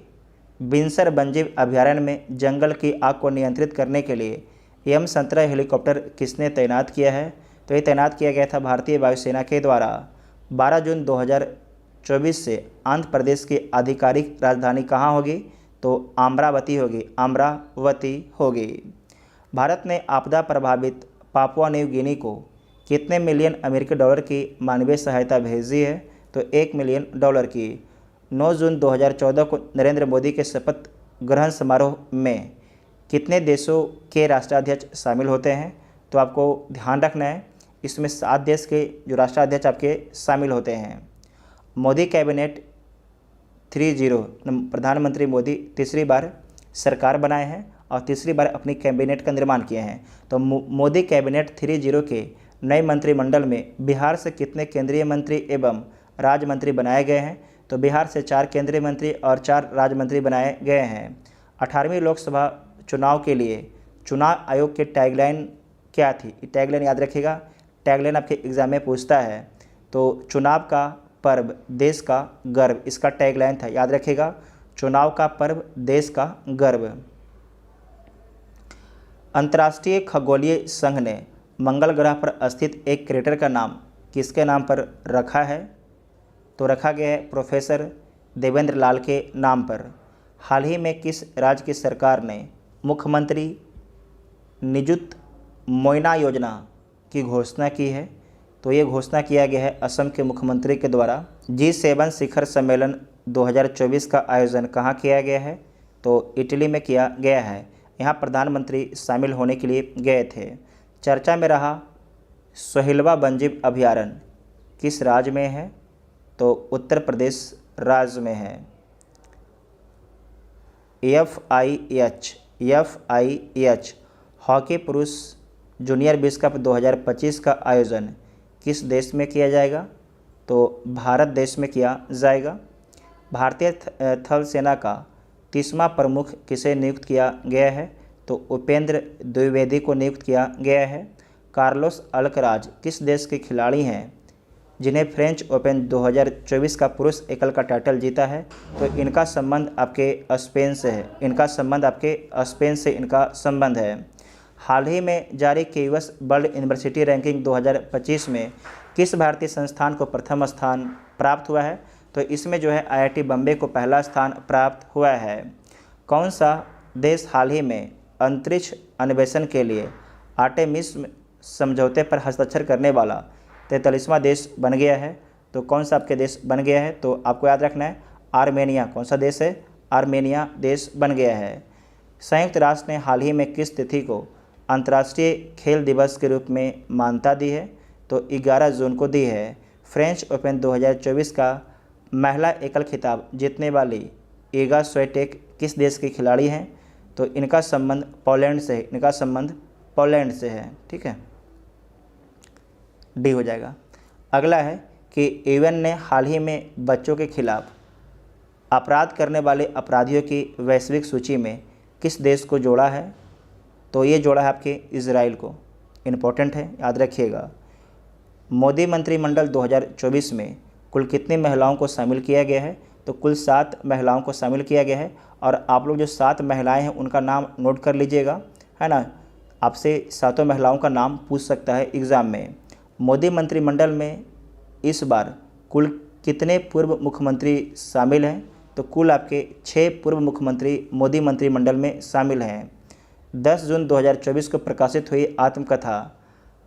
बिनसर वन्यजीव अभयारण्य में जंगल की आग को नियंत्रित करने के लिए M17 हेलीकॉप्टर किसने तैनात किया है? तो ये तैनात किया गया था भारतीय वायुसेना के द्वारा। 12 जून 2024 से आंध्र प्रदेश की आधिकारिक राजधानी कहाँ होगी? तो अमरावती होगी, अमरावती होगी। भारत ने आपदा प्रभावित पापुआ न्यू गिनी को कितने मिलियन अमेरिकी डॉलर की मानवीय सहायता भेजी है? तो $1 मिलियन की। 9 जून 2014 को नरेंद्र मोदी के शपथ ग्रहण समारोह में कितने देशों के राष्ट्राध्यक्ष शामिल होते हैं? तो आपको ध्यान रखना है, इसमें 7 देश के जो राष्ट्राध्यक्ष आपके शामिल होते हैं। मोदी कैबिनेट 30, प्रधानमंत्री मोदी तीसरी बार सरकार बनाए हैं और तीसरी बार अपनी कैबिनेट का निर्माण किए हैं। तो मोदी कैबिनेट 30 के नए मंत्रिमंडल में बिहार से कितने केंद्रीय मंत्री एवं राज्य मंत्री बनाए गए हैं? तो बिहार से 4 केंद्रीय मंत्री और 4 राज्य मंत्री बनाए गए हैं। 18वीं लोकसभा चुनाव के लिए चुनाव आयोग की टैगलाइन क्या थी? टैगलाइन याद रखिएगा, टैगलाइन आपके एग्जाम में पूछता है। तो चुनाव का पर्व देश का गर्व, इसका टैगलाइन था, याद रखिएगा, चुनाव का पर्व देश का गर्व। अंतर्राष्ट्रीय खगोलीय संघ ने मंगल ग्रह पर स्थित एक क्रेटर का नाम किसके नाम पर रखा है? तो रखा गया है प्रोफेसर देवेंद्र लाल के नाम पर। हाल ही में किस राज्य की सरकार ने मुख्यमंत्री निजुत मोइना योजना की घोषणा की है? तो ये घोषणा किया गया है असम के मुख्यमंत्री के द्वारा। G7 शिखर सम्मेलन 2024 का आयोजन कहाँ किया गया है? तो इटली में किया गया है। यहाँ प्रधानमंत्री शामिल होने के लिए गए थे। चर्चा में रहा सोहेलवा वन्यजीव अभयारण्य किस राज्य में है? तो उत्तर प्रदेश राज्य में है। FIH हॉकी पुरुष जूनियर विश्व कप 2025 का आयोजन किस देश में किया जाएगा? तो भारत देश में किया जाएगा। भारतीय थल सेना का 30वां प्रमुख किसे नियुक्त किया गया है? तो उपेंद्र द्विवेदी को नियुक्त किया गया है। कार्लोस अल्कराज किस देश के खिलाड़ी हैं जिन्हें फ्रेंच ओपन 2024 का पुरुष एकल का टाइटल जीता है? तो इनका संबंध आपके स्पेन से है, इनका संबंध है। हाल ही में जारी क्यूएस वर्ल्ड यूनिवर्सिटी रैंकिंग 2025 में किस भारतीय संस्थान को प्रथम स्थान प्राप्त हुआ है? तो इसमें जो है IIT बम्बे को पहला स्थान प्राप्त हुआ है। कौन सा देश हाल ही में अंतरिक्ष अन्वेषण के लिए आर्टेमिस समझौते पर हस्ताक्षर करने वाला 43वां देश बन गया है? तो कौन सा आपके देश बन गया है? तो आपको याद रखना है आर्मेनिया। कौन सा देश है? आर्मेनिया देश बन गया है। संयुक्त राष्ट्र ने हाल ही में किस तिथि को अंतर्राष्ट्रीय खेल दिवस के रूप में मान्यता दी है? तो 11 जून को दी है। फ्रेंच ओपन 2024 का महिला एकल खिताब जीतने वाली इगा स्विएटेक किस देश के खिलाड़ी हैं? तो इनका संबंध पोलैंड से है। ठीक है, डी हो जाएगा। अगला है कि यूएन ने हाल ही में बच्चों के खिलाफ अपराध करने वाले अपराधियों की वैश्विक सूची में किस देश को जोड़ा है? तो ये जोड़ा है आपके इजराइल को। इम्पोर्टेंट है, याद रखिएगा। मोदी मंत्रिमंडल 2024 में कुल कितनी महिलाओं को शामिल किया गया है? तो कुल 7 महिलाओं को शामिल किया गया है। और आप लोग जो 7 महिलाएं हैं उनका नाम नोट कर लीजिएगा, है ना। आपसे 7 महिलाओं का नाम पूछ सकता है एग्ज़ाम में। मोदी मंत्रिमंडल में इस बार कुल कितने पूर्व मुख्यमंत्री शामिल हैं? तो कुल आपके 6 पूर्व मुख्यमंत्री मोदी मंत्रिमंडल में शामिल हैं। 10 जून 2024 को प्रकाशित हुई आत्मकथा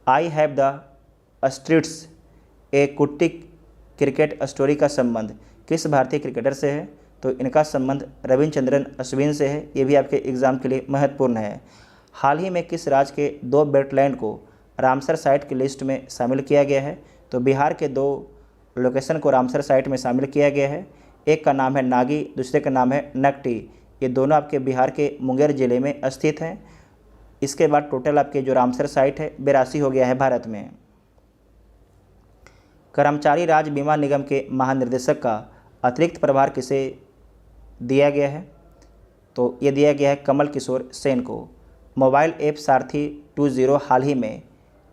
आई हैव द स्ट्रीट्स ए कुट्टी क्रिकेट स्टोरी का संबंध किस भारतीय क्रिकेटर से है? तो इनका संबंध रविचंद्रन अश्विन से है। ये भी आपके एग्ज़ाम के लिए महत्वपूर्ण है। हाल ही में किस राज्य के 2 वेटलैंड को रामसर साइट की लिस्ट में शामिल किया गया है? तो बिहार के 2 लोकेशन को रामसर साइट में शामिल किया गया है। एक का नाम है नागी, दूसरे का नाम है नकटी। ये दोनों आपके बिहार के मुंगेर ज़िले में स्थित हैं। इसके बाद टोटल आपके जो रामसर साइट है 82 हो गया है भारत में। कर्मचारी राज्य बीमा निगम के महानिर्देशक का अतिरिक्त प्रभार किसे दिया गया है? तो ये दिया गया है कमल किशोर सेन को। मोबाइल ऐप सारथी 20 हाल ही में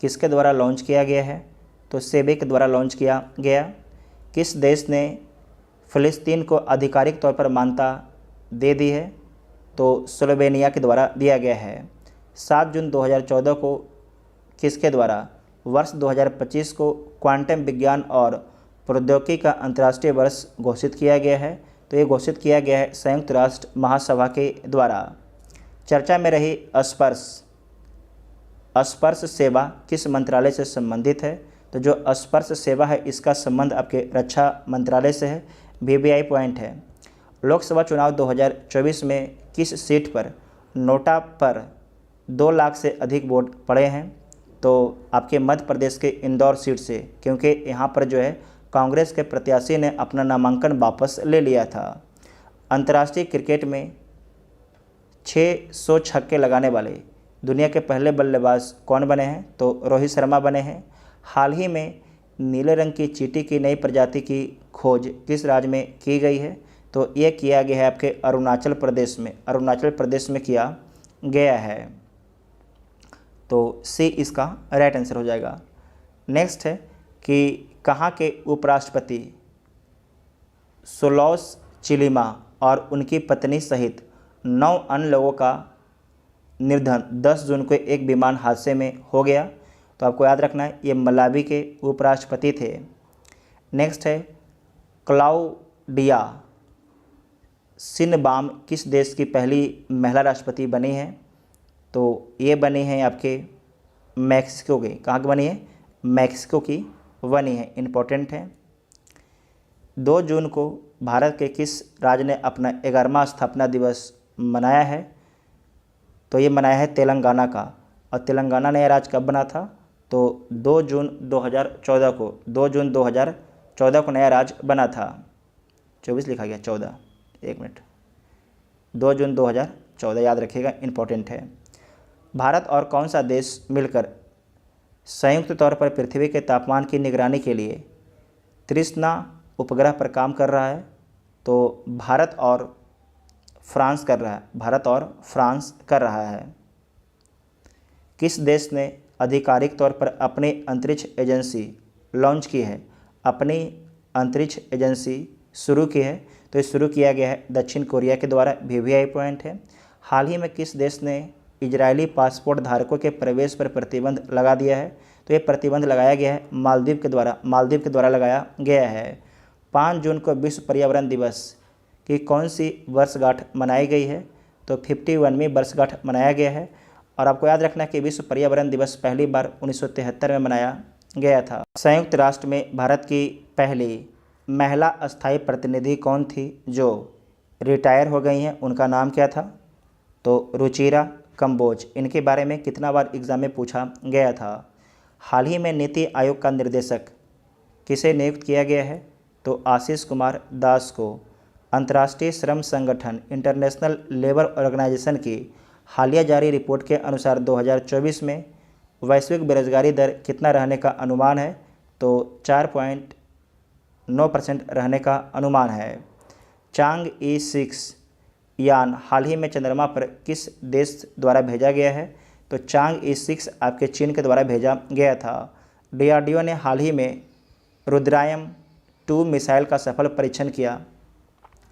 किसके द्वारा लॉन्च किया गया है? तो सेबी के द्वारा लॉन्च किया गया। किस देश ने फ़िलिस्तीन को आधिकारिक तौर पर मान्यता दे दी है? तो स्लोवेनिया के द्वारा दिया गया है। 7 जून 2014 को किसके द्वारा वर्ष 2025 को क्वांटम विज्ञान और प्रौद्योगिकी का अंतर्राष्ट्रीय वर्ष घोषित किया गया है? तो ये घोषित किया गया है संयुक्त राष्ट्र महासभा के द्वारा। चर्चा में रही स्पर्श सेवा किस मंत्रालय से संबंधित है? तो जो स्पर्श सेवा है इसका संबंध आपके रक्षा मंत्रालय से है। वीवीआई पॉइंट है। लोकसभा चुनाव 2024 में किस सीट पर नोटा पर 2 लाख से अधिक वोट पड़े हैं? तो आपके मध्य प्रदेश के इंदौर सीट से, क्योंकि यहाँ पर जो है कांग्रेस के प्रत्याशी ने अपना नामांकन वापस ले लिया था। अंतर्राष्ट्रीय क्रिकेट में 600 छक्के लगाने वाले दुनिया के पहले बल्लेबाज कौन बने हैं? तो रोहित शर्मा बने हैं। हाल ही में नीले रंग की चींटी की नई प्रजाति की खोज किस राज्य में की गई है? तो ये किया गया है आपके अरुणाचल प्रदेश में किया गया है। तो सी इसका राइट आंसर हो जाएगा। नेक्स्ट है कि कहाँ के उपराष्ट्रपति सोलौस चिलिमा और उनकी पत्नी सहित 9 अन्य लोगों का निधन 10 जून को एक विमान हादसे में हो गया? तो आपको याद रखना है ये मलावी के उपराष्ट्रपति थे। नेक्स्ट है क्लाउडिया शिनबाम किस देश की पहली महिला राष्ट्रपति बनी है? तो ये बनी है आपके मैक्सिको की। कहाँ की बनी है? मैक्सिको की बनी है। इम्पोर्टेंट है। 2 जून को भारत के किस राज्य ने अपना 11वां स्थापना दिवस मनाया है? तो ये मनाया है तेलंगाना का। और तेलंगाना नया राज्य कब बना था? तो 2 जून 2014 को। 2 जून 2014 को नया राज्य बना था। 24 लिखा गया, 14, 1 मिनट। 2 जून 2014 याद रखिएगा, इम्पोर्टेंट है। भारत और कौन सा देश मिलकर संयुक्त तौर पर पृथ्वी के तापमान की निगरानी के लिए तृष्णा उपग्रह पर काम कर रहा है? तो भारत और फ्रांस कर रहा है। किस देश ने आधिकारिक तौर पर अपनी अंतरिक्ष एजेंसी लॉन्च की है? अपनी अंतरिक्ष एजेंसी शुरू की है? तो ये शुरू किया गया है दक्षिण कोरिया के द्वारा। वीवीआई पॉइंट है। हाल ही में किस देश ने इजरायली पासपोर्ट धारकों के प्रवेश पर प्रतिबंध लगा दिया है? तो ये प्रतिबंध लगाया गया है मालदीव के द्वारा लगाया गया है। 5 जून को विश्व पर्यावरण दिवस की कौन सी वर्षगांठ मनाई गई है? तो 51वीं वर्षगांठ मनाया गया है। और आपको याद रखना है कि विश्व पर्यावरण दिवस पहली बार 1973 में मनाया गया था। संयुक्त राष्ट्र में भारत की पहली महिला अस्थायी प्रतिनिधि कौन थी जो रिटायर हो गई हैं? उनका नाम क्या था? तो रुचिरा कंबोज। इनके बारे में कितना बार एग्जाम में पूछा गया था? हाल ही में नीति आयोग का निर्देशक किसे नियुक्त किया गया है? तो आशीष कुमार दास को। अंतर्राष्ट्रीय श्रम संगठन इंटरनेशनल लेबर ऑर्गेनाइजेशन की हालिया जारी रिपोर्ट के अनुसार 2024 में वैश्विक बेरोजगारी दर कितना रहने का अनुमान है? तो 4.9% रहने का अनुमान है। चांग-ई 6 यान हाल ही में चंद्रमा पर किस देश द्वारा भेजा गया है? तो चांग-ई 6 आपके चीन के द्वारा भेजा गया था। डीआरडीओ ने हाल ही में रुद्रायण 2 मिसाइल का सफल परीक्षण किया।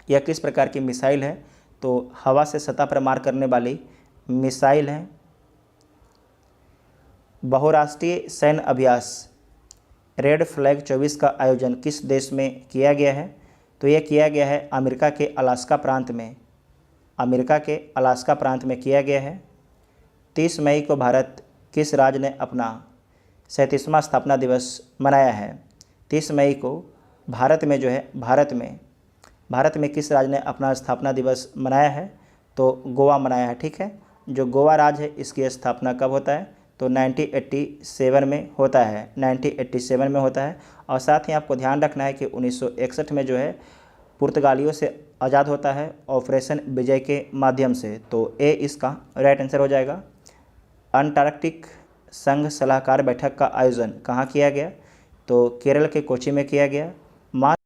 यह किस प्रकार की मिसाइल है? तो हवा से सतह पर मार करने वाली मिसाइल है। बहुराष्ट्रीय सैन्य अभ्यास रेड फ्लैग 24 का आयोजन किस देश में किया गया है? तो यह किया गया है अमेरिका के अलास्का प्रांत में किया गया है। 30 मई को भारत किस राज्य ने अपना 37वां स्थापना दिवस मनाया है? 30 मई को भारत में किस राज्य ने अपना स्थापना दिवस मनाया है? तो गोवा मनाया है। ठीक है। जो गोवा राज्य है इसकी स्थापना कब होता है? तो 1987 में होता है। 1987 में होता है। और साथ ही आपको ध्यान रखना है कि 1961 में जो है पुर्तगालियों से आज़ाद होता है ऑपरेशन विजय के माध्यम से। तो ए इसका राइट आंसर हो जाएगा। अंटार्कटिक संघ सलाहकार बैठक का आयोजन कहाँ किया गया? तो केरल के कोची में किया गया।